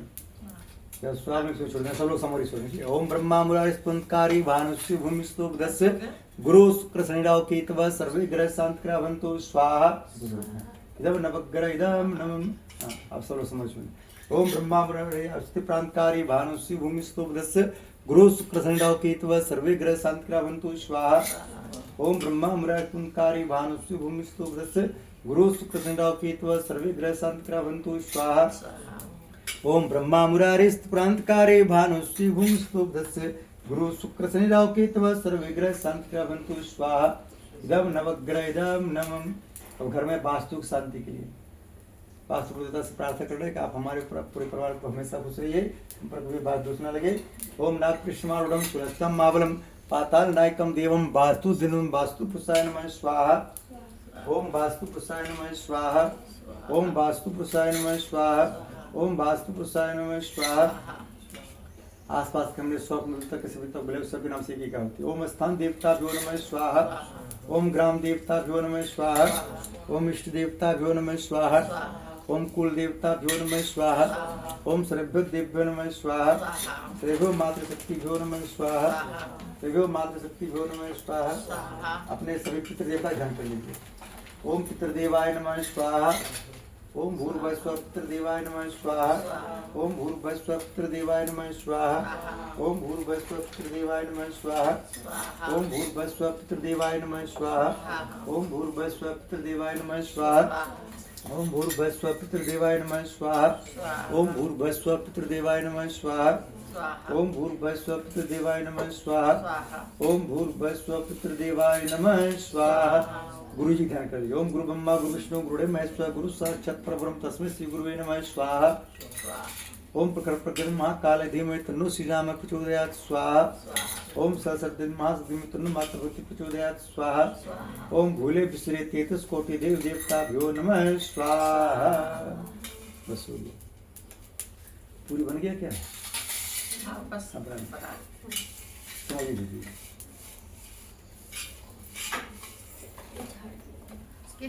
जब स्वामी से छोड़ना सब लोग समरी सोचेंगे। ओम ब्रह्मा मुरारी स्पंदकारी भानुष्य भूमिस्तु दस्य गुरु शुक्र शनिराव केतव सर्वे ग्रह शांत भवन्तु स्वाहा इदम नवग्रह इदम नमः। आप सब लोग समझ सुनिए। ओम ब्रह्मा मुरारी अस्ति प्रांतकारी भानुष्य भूमिस्तु दस्य गुरु शुक्र शनिराव केतव सर्वे ग्रह शांत भवन्तु स्वाहा ओम ब्रह्मा मुरारी स्पंदकारी भानुष्य भूमिस्तु दस्य गुरु शुक्र शनिराव केतव सर्वे ग्रह शांत भवन्तु स्वाहा ओम ब्रह्मा मुरारी प्रांतकारी भानुष्य भूमिस्तु दस्य गुरु शुक्र शनिराव केतव सर्वे ग्रह शांत भवन्तु स्वाहा इदम नवग्रह इदम नमः। अब घर में वास्तु शांति के लिए वास्तु देवता से प्रार्थना कर रहे हैं कि आप हमारे पूरे परिवार को हमेशा खुश रहिए, हम पर कोई बात दोष न लगे। ओम नाग कृष्णमारूढ़ं सुरस्तम मावलम पाताल नायकम देवम वास्तु दिनुम वास्तु पुरुषाय नमः स्वाहा ओम वास्तु पुरुषाय नमः स्वाहा ओम वास्तु पुरुषाय नमः स्वाहा ओम वास्तु पुरुषाय नमः स्वाहा। आसपास के हमने स्वप्न तक किसी तक बोले सबके नाम से एक होती है। ओम स्थान देवता भ्यो नमः स्वाहा ओम ग्राम देवता भ्यो नमः स्वाहा ओम इष्ट देवता भ्यो नमः स्वाहा ओम कुल देवता भ्यो नमः स्वाहा ओम सर्वभ्यो देवभ्यो नमः स्वाहा सर्वभ्यो मातृशक्ति भ्यो नमः स्वाहा सर्वभ्यो मातृशक्ति भ्यो नमः स्वाहा। अपने सभी पितृ देवता ध्यान कर लीजिए। ओम पितृदेवाय नमः स्वाहा ओम भूर्भुवस्व पितृदेवाय नमः स्वाहा ओम भूर्भुवस्व पितृदेवाय नमः स्वाहा ओम भूर्भुवस्व पितृदेवाय नमः स्वाहा ओम भूर्भुवस्व पितृदेवाय नमः स्वाहा ओम भूर्भुवस्व पितृदेवाय नमः स्वाहा ओम भूर्भुवस्व पितृदेवाय नमः स्वाहा ओम भूर्भुवस्व पितृदेवाय नमः स्वाहा ओम भूर्भुवस्व पितृदेवाय नमः स्वाहा ओम भूर्भुवस्व पितृदेवाय नमः स्वाहा। गुरु जी ध्यान कर लीजिए। ओम गुरु ब्रह्मा गुरु विष्णु गुरुदेव महेश्वर गुरु साक्षात् परब्रह्म तस्मै श्री गुरुवे नमः स्वाहा। ओम प्रकृति महाकाल धीमहि तन्नो श्रीराम प्रचोदयात् स्वाहा। ओम सरस्वती महासती तन्नो मातृभूति प्रचोदयात् स्वाहा। ओम भूले विसरे तेतस कोटि देव देवताभ्यो नमः स्वाहा। बस हो गया, पूरी बन गया क्या? हाँ बस अब बना। बना। समझ लीजिए। इसकी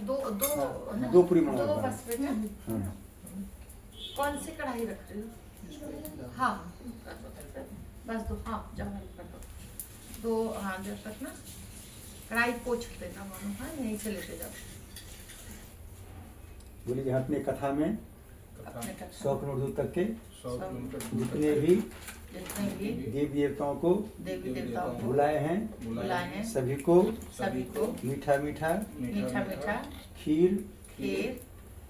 दो दो है ना? दो पूरी बना दो दो। बस बेटा। हाँ। कौन सी कढ़ाई रख रही हो? हाँ बस दो। हाँ जाओ कर दो दो। हाँ जब तक ना कढ़ाई पोंछ देना मानो। हाँ यहीं से लेते जाओ बोलिए जी, अपने कथा में अपने कक्षा 100 करोड़ दूर तक के 100 किलोमीटर जितने भी जितने भी देवी देवताओं को देवी देवताओं को बुलाए हैं बुलाए हैं सभी को सभी को मीठा मीठा मीठा मीठा खीर खीर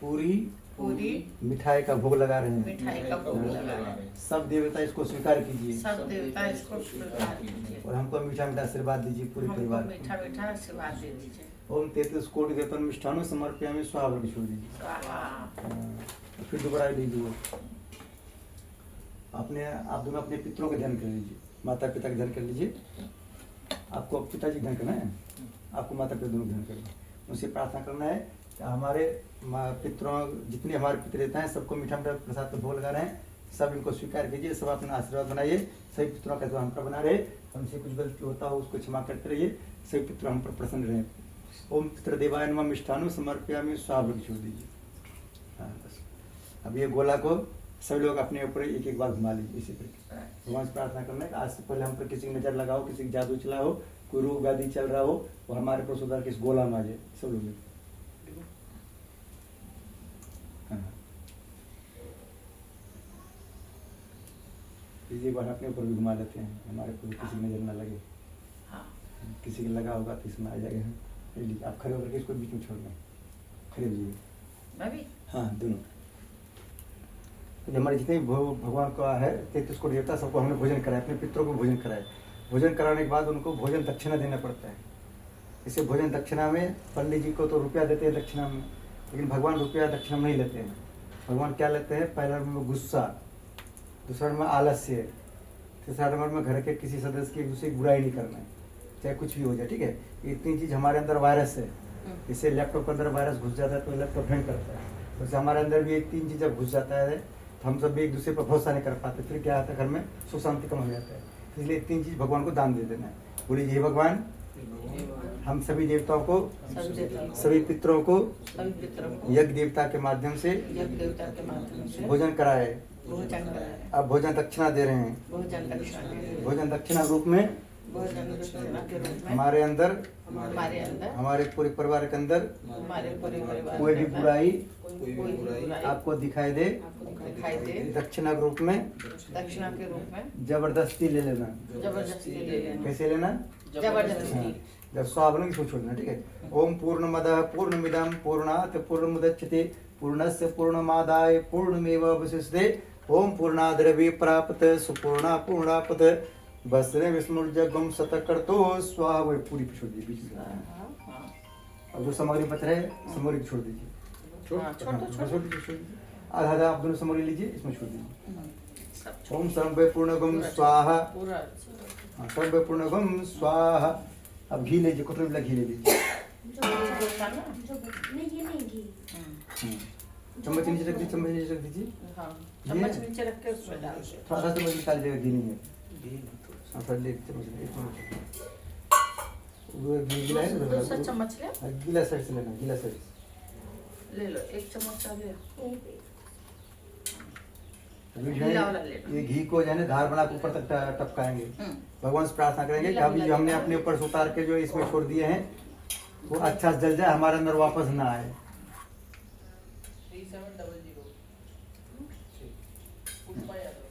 पूरी पूरी मिठाई का भोग लगा रहे हैं। मिठाई का भोग लगा है। सब देवता इसको स्वीकार कीजिए सब देवता इसको स्वीकार कीजिए। और हमको मीठा मीठा आशीर्वाद दीजिए पूरे हमको परिवार मीठा मीठा आशीर्वाद दे दीजिए। ओम 33 कोटि देवता मिष्ठानों समर्पयामि स्वाहा बोल के छोड़ दीजिए। स्वाहा। हाँ, फिर दोबारा लीजिए वो। अपने आप दोनों अपने पितरों का ध्यान कर लीजिए, माता पिता का ध्यान कर लीजिए। आपको पिताजी ध्यान करना है, आपको माता पिता दोनों ध्यान करना है। उनसे प्रार्थना करना है कि हमारे पितरों जितने हमारे पितर देवता हैं सबको मीठा मीठा प्रसाद पर भोग लगा रहे हैं, सब इनको स्वीकार कीजिए, सब अपना आशीर्वाद बनाइए। सभी पितरों का जो हम पर बना रहे, हमसे कुछ गलती होता हो उसको क्षमा करते रहिए, सभी पितर हम पर प्रसन्न रहे। ओम पितर देवाय नमः मिष्ठानु समर्पयामि स्वाहा बोल के छोड़ दीजिए। हाँ बस। अब ये गोला को सभी लोग अपने ऊपर एक एक बार घुमा लीजिए। इसी तरीके भगवान से प्रार्थना करना है कि आज से पहले हम पर किसी की नजर लगाओ, किसी की जादू चला हो, कोई रोग व्याधि चल रहा हो, वो हमारे पर सुधार के इस गोला में आ जाए। सब लोग एक बार अपने ऊपर भी घुमा लेते हैं, हमारे ऊपर किसी की नजर ना लगे। हाँ किसी के लगा होगा तो इसमें आ जाएगा। ये लीजिए, आप खड़े होकर इसको बीच में छोड़ना, खड़े हो जाइए। मैं भी हाँ दोनों। तो हमारे जितने भी भगवान का है 33 कोटि देवता सबको हमने भोजन कराया, अपने पितरों को भोजन कराया। भोजन कराने के बाद उनको भोजन दक्षिणा देना पड़ता है। इसे भोजन दक्षिणा में पंडित जी को तो रुपया देते हैं दक्षिणा में, लेकिन भगवान रुपया दक्षिणा में नहीं लेते हैं। भगवान क्या लेते हैं? पहला नंबर में गुस्सा, दूसरा नंबर आलस्य, तीसरा नंबर में घर के किसी सदस्य की एक दूसरे की बुराई नहीं करना है, चाहे कुछ भी हो जाए। ठीक है, ये इतनी चीज हमारे अंदर वायरस है। इसे लैपटॉप के अंदर वायरस घुस जाता है तो लैपटॉप हैंग करता है, वैसे हमारे अंदर भी ये तीन चीज जब घुस जाता है तो हम सब भी एक दूसरे पर भरोसा नहीं कर पाते, फिर क्या आता है घर में सुख शांति कम हो जाता है। इसलिए तीन चीज भगवान को दान दे देना है। बोलिए हे भगवान, हम सभी देवताओं को, सभी पितरों को यज्ञ देवता के माध्यम से भोजन कराए। अब भोजन दक्षिणा दे रहे हैं। भोजन दक्षिणा रूप में हमारे अंदर, हमारे पूरे परिवार के अंदर कोई भी बुराई आपको दिखाई दे, दक्षिणा के रूप में जबरदस्ती ले लेना। कैसे लेना? जबरदस्ती। जब स्वावलन की सोच छोड़ना। ठीक है। ओम पूर्णमदः पूर्णमिदं पूर्णात् पूर्णमुदच्यते पूर्णस्य पूर्णमादाय पूर्णमेवावशिष्यते ओम पूर्णाद्रव्ये प्राप्त सुपूर्णा पूर्णापत वस्त्रे विस्मृर्जगम शतकर्तो स्वाहा। वो पूरी छोड़ दीजिए बीच में। अब जो सामग्री बच रहे सामग्री छोड़ दीजिए। छोड़ दीजिए। आधा आधा आप दोनों सामग्री लीजिए, इसमें छोड़ दीजिए। ओम सर्वे पूर्णगम स्वाहा। सर्वे पूर्णगम स्वाहा। अब घी लीजिए, कुछ भी घी ले लीजिए। चम्मच नीचे रख दीजिए, चम्मच नीचे रख दीजिए। चम्मच नीचे रख के उसमें डाल दो। थोड़ा सा चम्मच निकाल लीजिएगा, घी नहीं है। हाँ थोड़ा ले चम्मच वो घी गिला है दूसरा चम्मच ले, गीला साइड से लेना, गीला साइड ले लो। एक चम्मच आ गया। से। ये घी को जो है ना धार बना के ऊपर तक टपकाएंगे। भगवान से प्रार्थना करेंगे कि अभी जो हमने अपने ऊपर से उतार के जो इसमें छोड़ दिए हैं वो अच्छा से जल जाए, हमारे अंदर वापस ना आए।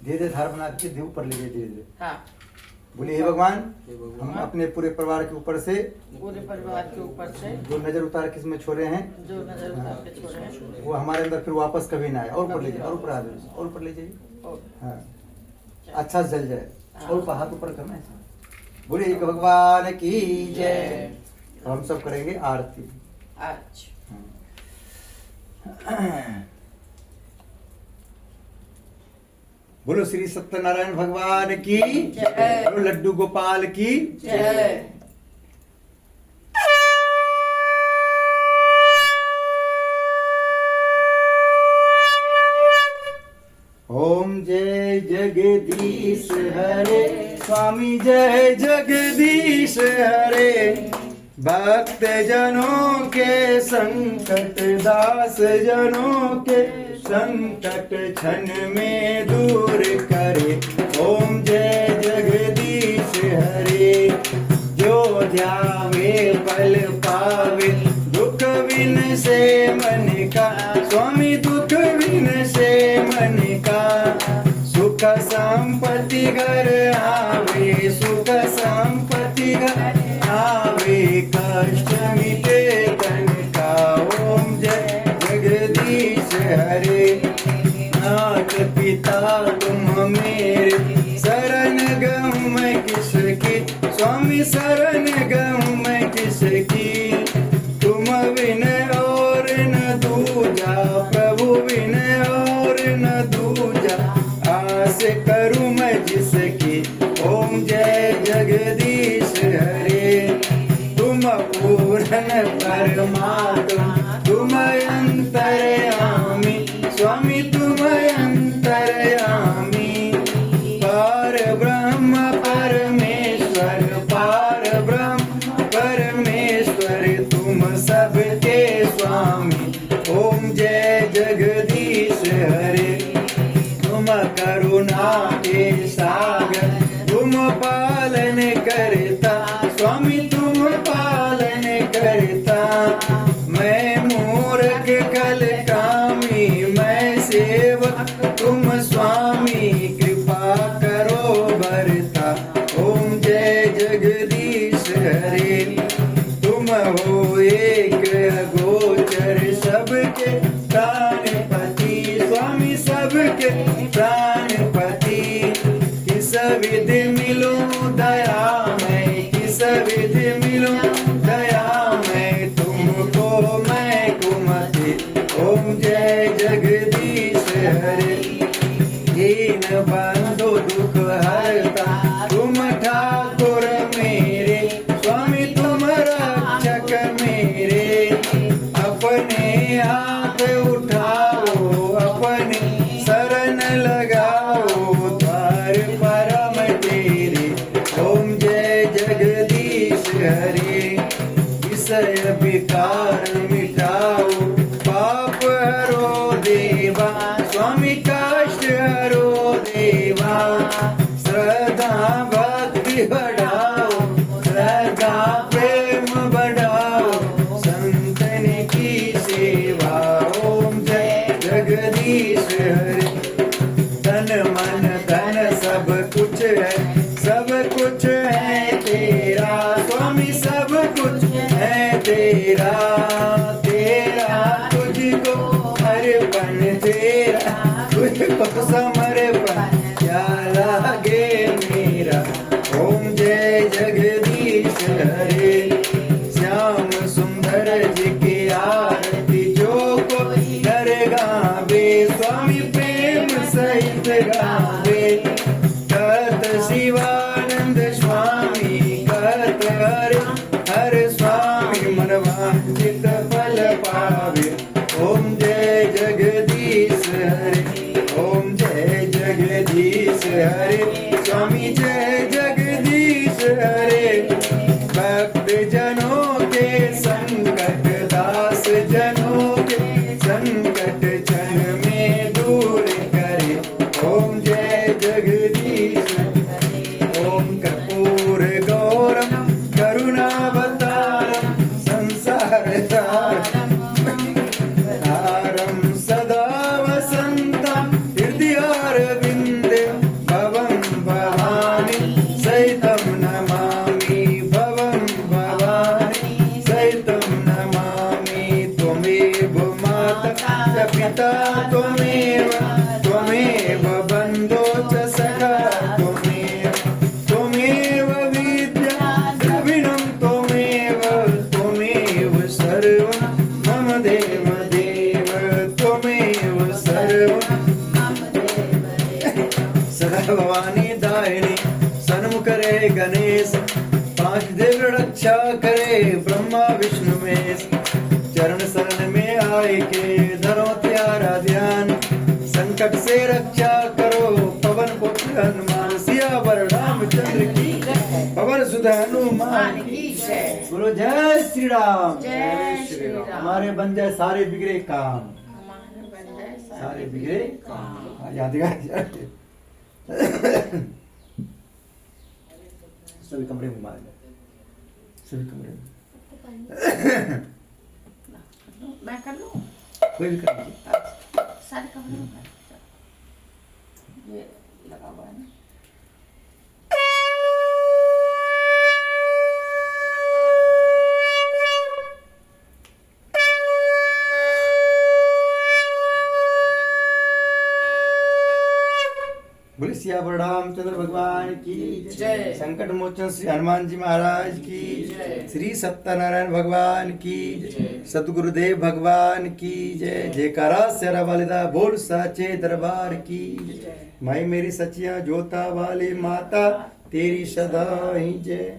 धीरे धीरे धार बना के धीरे ऊपर ले गए, धीरे धीरे। हाँ बोलिए हे भगवान, हम अपने पूरे परिवार के ऊपर से, पूरे परिवार के ऊपर से जो नजर उतार के इसमें छोड़े हैं, जो नजर उतार के छोड़े हैं वो हमारे अंदर फिर वापस कभी ना आए। और ऊपर ले जाइए, और ऊपर आ जाइए, और ऊपर ले जाइए। हाँ अच्छा से जल जाए। और ऊपर हाथ ऊपर करना है। बोलिए भगवान की जय। हम सब करेंगे आरती। अच्छा बोलो श्री सत्यनारायण भगवान की जय। बोलो लड्डू गोपाल की जय। ओम जय जगदीश हरे स्वामी जय जगदीश हरे भक्त जनों के संकट दास जनों के संकट क्षण में दूर करे। ओम जय जगदीश हरे जो ध्यावे पल पावे दुख विन से मन का स्वामी दुख विन से मन का सुख संपत्ति घर आवे सुख संपत्ति घर आवे कष्ट मिटे तन का। ओम जय जगदीश हरे नाथ पिता तुम मेरे शरण गहूँ मैं किसकी स्वामी शरण गहूँ मैं किसकी तुम बिन और न दूजा प्रभु बिन और न दूजा आस करूँ मैं जिसकी। ओम जय जगदीश हरे तुम पूर्ण परमात्मा तुम अंतर्यामी स्वामी तुम अंतर्यामी पार ब्रह्म परमेश्वर पार ब्रह्म परमेश्वर तुम सबके स्वामी। ओम जय जगदीश हरे तुम करुणा के सागर तुम पालन करता स्वामी तुम पालन करता। मैं मूर्ख कल कामी मैं सेवक तुम स्वामी कृपा करो भरता। ओम जय जगदीश हरे तुम हो एक गोचर सबके प्राणपति स्वामी सबके प्राणपति किस विधि मिलो दया मैं किस विधि मिलो दया मैं तुमको मैं कुमति। ओम जय जगदीश हरे दीन बंधु दुख हरता तुम ठाकुर मेरे स्वामी तुम रक्षक मेरे अपने हाथ उठाओ अपने शरण लगाओ द्वार परम तेरे। ओम जय जगदीश हरे विषय विकार मिटाओ पाप हरो देवा स्वामी कष्ट हरो देवा श्रद्धा भक्ति बढ़ाओ श्रद्धा प्रेम बढ़ाओ संतन की सेवा। ओम जय जगदीश हरे तन मन धन सब कुछ है तेरा स्वामी सब कुछ है तेरा तेरा तुझको अर्पण तेरा तुझको समर्पण क्या लागे मेरा। ओम जय जगदीश हरे श्याम सुंदर जी की आरती जो को नर गावे स्वामी प्रेम सहित गावे कहत शिवानंद स्वामी कहत हर स्वामी मन वांछित फल पावे। ओम जय जगदीश हरे ओम जय जगदीश हरे स्वामी जय जगदीश हरे भक्त जनों के संकट दास जनों के संकट क्षण में दूर करे। ओम जय जगदीश ओम कर्पूर गौरम करुणावतारम संसार तारम सदा वसंतम हृदयारविंदे भवं भवानी सदा भवानी दाहिनी सन्मुख रहे गणेश, पांच देव रक्षा करे ब्रह्मा विष्णु महेश। चरण शरण में आए के धरो त्यारा ध्यान, संकट से रक्षा करो पवन पुत्र हनुमान। सियावर रामचंद्र की पवन सुत हनुमान की जय। बोलो जय श्री राम। जय श्री राम। हमारे बन जाए सारे बिगड़े काम, हमारे बन जाए सारे बिगड़े काम। याद है सभी कमरे में घुमा दे, सभी कमरे में मैं कर लूं। कोई भी कर लीजिए। सारे कमरे में ये लगा हुआ है ना। बोले सियावर रामचंद्र भगवान की जय। संकट मोचन श्री हनुमान जी महाराज की जय। श्री सत्यनारायण भगवान की जय। सतगुरुदेव भगवान की जय। जयकारा सेरा वालिदा बोल साचे दरबार की जय। माई मेरी सचिया जोता वाली माता तेरी सदा ही जय।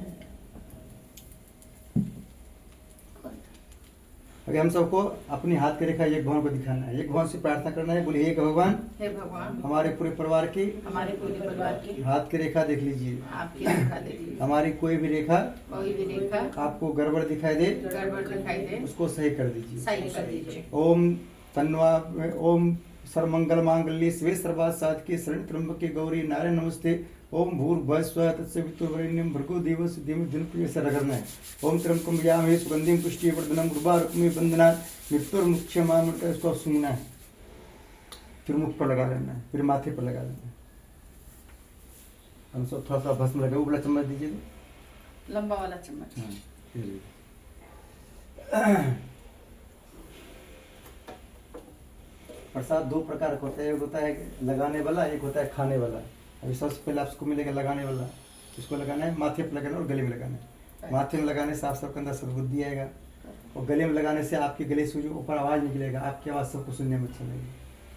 अभी हम सबको अपनी हाथ की रेखा एक भगवान को दिखाना है, एक भगवान से प्रार्थना करना है। बोलिए हे भगवान, हे भगवान, हमारे पूरे परिवार की हमारे पूरे परिवार की हाथ की रेखा देख लीजिए। आपकी रेखा दे लीजिए। हमारी कोई भी रेखा कोई भी रेखा आपको गड़बड़ दिखाई दे, गड़बड़ दिखाई दे, उसको सही कर दीजिए। सही कर दीजिए। ओम तन्वा ओम सर्वमंगल मांगल्ये शिवे सर्वार्थ साधके शरण्ये त्र्यंबके गौरी नारायण नमस्ते। ओम भूर्भुवः स्वः तत्सवितुर्वरेण्यं भर्गो देवस्य धीमहि धियो यो न प्रचोदयात्। ऐसा करना है। ओम त्र्यंबकं यजामहे सुगंधिं पुष्टिवर्धनम् उर्वारुकमिव बन्धनात् मृत्युर्मुक्षयमामृतम्। इसको सूंघना है, फिर मुख पर लगा लेना है, फिर माथे पर लगा लेना है। हम सब थोड़ा सा भस्म लगे, ऊपला चम्मच दीजिए। लंबा वाला चम्मच। प्रसाद दो प्रकार का होता है, एक होता है लगाने वाला, एक होता है खाने वाला। अभी सबसे पहले आपको मिलेगा लगाने वाला, इसको लगाना है, माथे पर लगाना है और गले में लगाना है। माथे में लगाने से आप सबके अंदर सद्बुद्धि आएगा, और गले में लगाने से आपके गले से जो ऊपर आवाज निकलेगा, आपकी आवाज सबको सुनने में अच्छा लगेगा,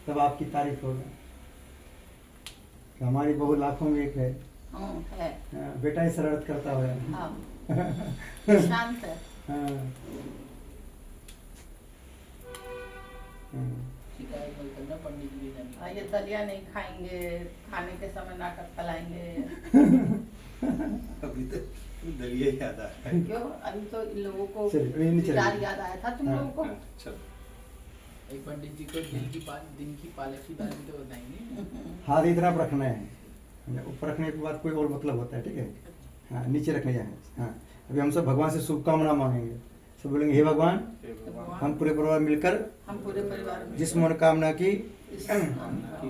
तब आपकी तारीफ होगा। हमारी बहू लाखों में एक है, है। बेटा ही शरारत करता है। हाँ। शांत है। ये दलिया नहीं खाएंगे, खाने के समय नाटक फैलाएंगे। अभी तो दलिया याद आया। क्यों? अभी तो इन लोगों को चलिए, नीचे दीदार रहिए। याद आया था तुम लोगों को। चलो एक पंडित जी को दिन की पालक की दाल भी तो बताएंगे। हाथ इतना पर रखना है, ऊपर रखने के बाद कोई और मतलब होता है, ठीक है। हाँ, नीचे रखने जाए। हाँ, अभी हम सब भगवान से शुभकामना मांगेंगे। सब बोलेंगे हे भगवान, हम पूरे परिवार मिलकर हम पूरे परिवार में जिस मनोकामना की इस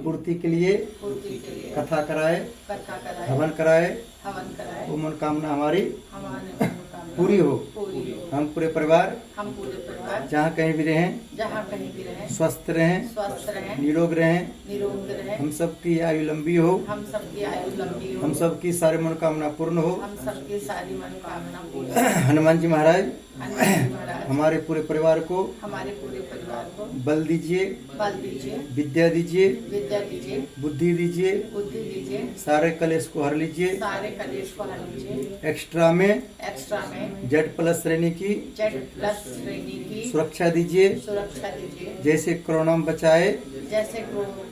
पूर्ति के लिए पूर्ति के लिए कथा कराए, कथा कराए, हवन कराए, हवन कराए, वो मनोकामना हमारी हमारे मनोकामना पूरी हो। पूरी हो। हम पूरे परिवार हम पूरे परिवार जहाँ कहीं भी रहें, जहाँ कहीं भी रहें, स्वस्थ रहें, स्वस्थ रहें, निरोग रहें, निरोग रहें, हम सबकी आयु लंबी हो, हम सबकी आयु लंबी हो, हम सबकी सारी मनोकामना पूर्ण हो। हम सबकी सारी मनोकामना पूरी हो। हनुमान जी महाराज हनुमान जी महाराज हमारे पूरे परिवार को हमारे पूरे परिवार को बल दीजिए, बल दीजिए, विद्या दीजिए, विद्या दीजिए, बुद्धि दीजिए, बुद्धि दीजिए, सारे कलेश को हर लीजिए। सारे कलेश को हर लीजिए। एक्स्ट्रा में एक्स्ट्रा में जेड प्लस श्रेणी की जेड प्लस श्रेणी की सुरक्षा दीजिए। सुरक्षा दीजिए। जैसे कोरोना में बचाए, जैसे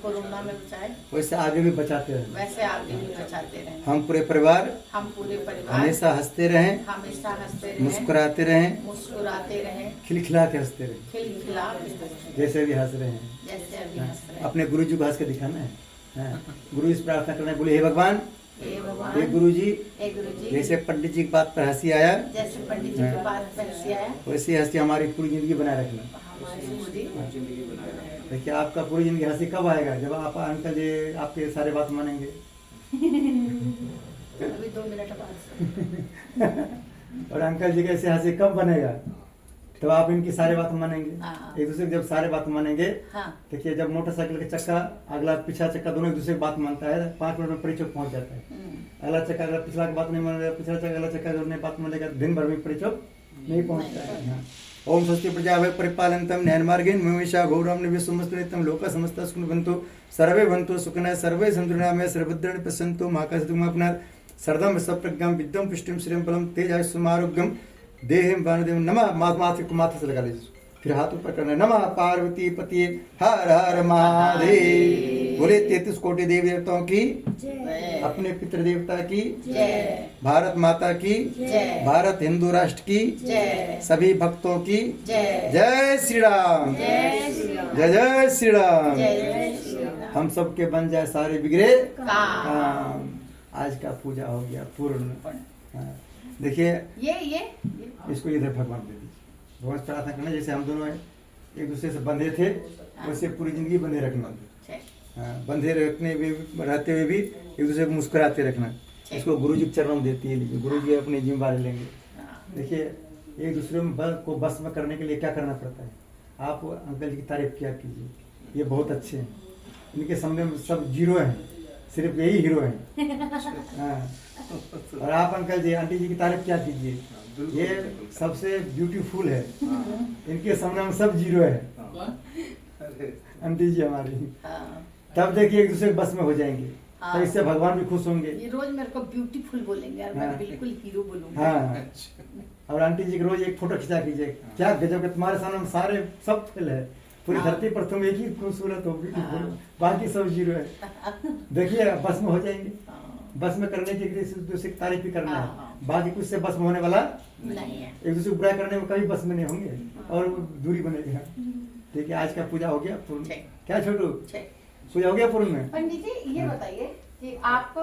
कोरोना में बचाए, वैसे आगे भी बचाते रहें। वैसे आगे भी बचाते रहें। हम पूरे परिवार हम पूरे परिवार हमेशा हंसते रहें, हमेशा हंसते रहें, मुस्कुराते रहें, मुस्कुराते रहें, खिलखिला के हंसते रहें, खिलखिला के हंसते रहें, जैसे भी हंस रहे हैं। जैसे अभी हंस रहे हैं। अपने गुरु जी को हंस के दिखाना है। हाँ, गुरु जी से प्रार्थना करना है, बोले हे भगवान, हे भगवान, हे गुरु जी, हे गुरु जी, जैसे पंडित जी की बात पर हंसी आया, जैसे पंडित जी के पास हंसी आया, वैसे हंसी हमारी पूरी जिंदगी बनाए रखना। हमारी पूरी देखिए आपका पूरी जिंदगी हंसी कब आएगा? जब आप अंकल जी आपके सारे बात मानेंगे। अभी 2 मिनट बाद और अंकल जी कैसे हंसी कब बनेगा? तब आप इनकी सारे बात मानेंगे। हाँ। एक दूसरे की जब सारे बात मानेंगे, हाँ। देखिए जब मोटरसाइकिल का चक्का अगला पिछला चक्का दोनों एक दूसरे की बात मानता है, 5 मिनट में परिचय पहुंच जाता है। अगला चक्का अगला पिछला की बात नहीं मानेगा, पिछला चक्का अगला चक्का जो नहीं बात मानेगा, दिन भर में परिचय नहीं पहुंचता है। हाँ। ओम स्वस्ति प्रजाभय परिपालनतम न्यायमार्गेण महेशा गौरव विश्वमस्तुनित्यं लोका समस्ता सुखिनो सर्वे भवन्तु सुखिनः सर्वे सन्तु निरामया सर्वभद्राणि पश्यन्तु मा कश्चित् दुःखमाप्नुयात् सर्वं सप्रज्ञां विद्यां पुष्टिं श्रियं बलं तेजस्विमारोग्यं देहिं वाणदेव नमः। माथे से लगा लीजिए, फिर हाथ ऊपर करना है। नमः पार्वती पति हर हर महादेव। बोले 33 कोटि देवी देवताओं की, अपने पितृ देवता की, भारत माता की, भारत हिंदू राष्ट्र की, सभी भक्तों की जय श्री राम, जय जय श्री राम। हम सबके बन जाए सारे बिगड़े काम। आज का पूजा हो गया पूर्ण। हाँ, देखिए ये इसको इधर भगवान दे दीजिए। भगवान से प्रार्थना करना जैसे हम दोनों एक दूसरे से बंधे थे वैसे पूरी जिंदगी बंधे रखना। हाँ, बंधे रखने में रहते हुए भी एक दूसरे को मुस्कुराते रखना। इसको गुरु जी के चरणों में देती है, गुरु जी अपनी जिम्मेवारी लेंगे। देखिए एक दूसरे को बस में करने के लिए क्या करना पड़ता है। आप अंकल जी की तारीफ किया कीजिए, ये बहुत अच्छे हैं, इनके सामने सब जीरो हैं, सिर्फ यही हीरो हैं। हाँ, और आप अंकल जी आंटी जी की तारीफ क्या कीजिए, ये सबसे ब्यूटीफुल है, इनके सामने हम सब जीरो है। आंटी जी हमारी, तब देखिए एक दूसरे के बस में हो जाएंगे, तो इससे भगवान भी खुश होंगे। ये रोज मेरे को ब्यूटीफुल बोलेंगे और मैं बिल्कुल हीरो बोलूंगी। हाँ, और आंटी जी के रोज एक फोटो खिंचा कीजिए, क्या गजब के तुम्हारे सामने हम सारे सब फेल है, पूरी धरती पर तुम एक ही खूबसूरत हो, ब्यूटीफुल, बाकी सब जीरो है। देखिए बस में हो जाएंगे। बस में करने के लिए दूसरे की तारीफ भी करना है, बाकी कुछ से बस में होने वाला नहीं है। एक दूसरे को बुरा करने में कभी बस में नहीं होंगे और दूरी बनेगी। ठीक है, आज का पूजा हो गया पूर्ण। क्या छोटू, पूजा हो गया पूर्ण में? पंडित जी ये बताइए कि आपको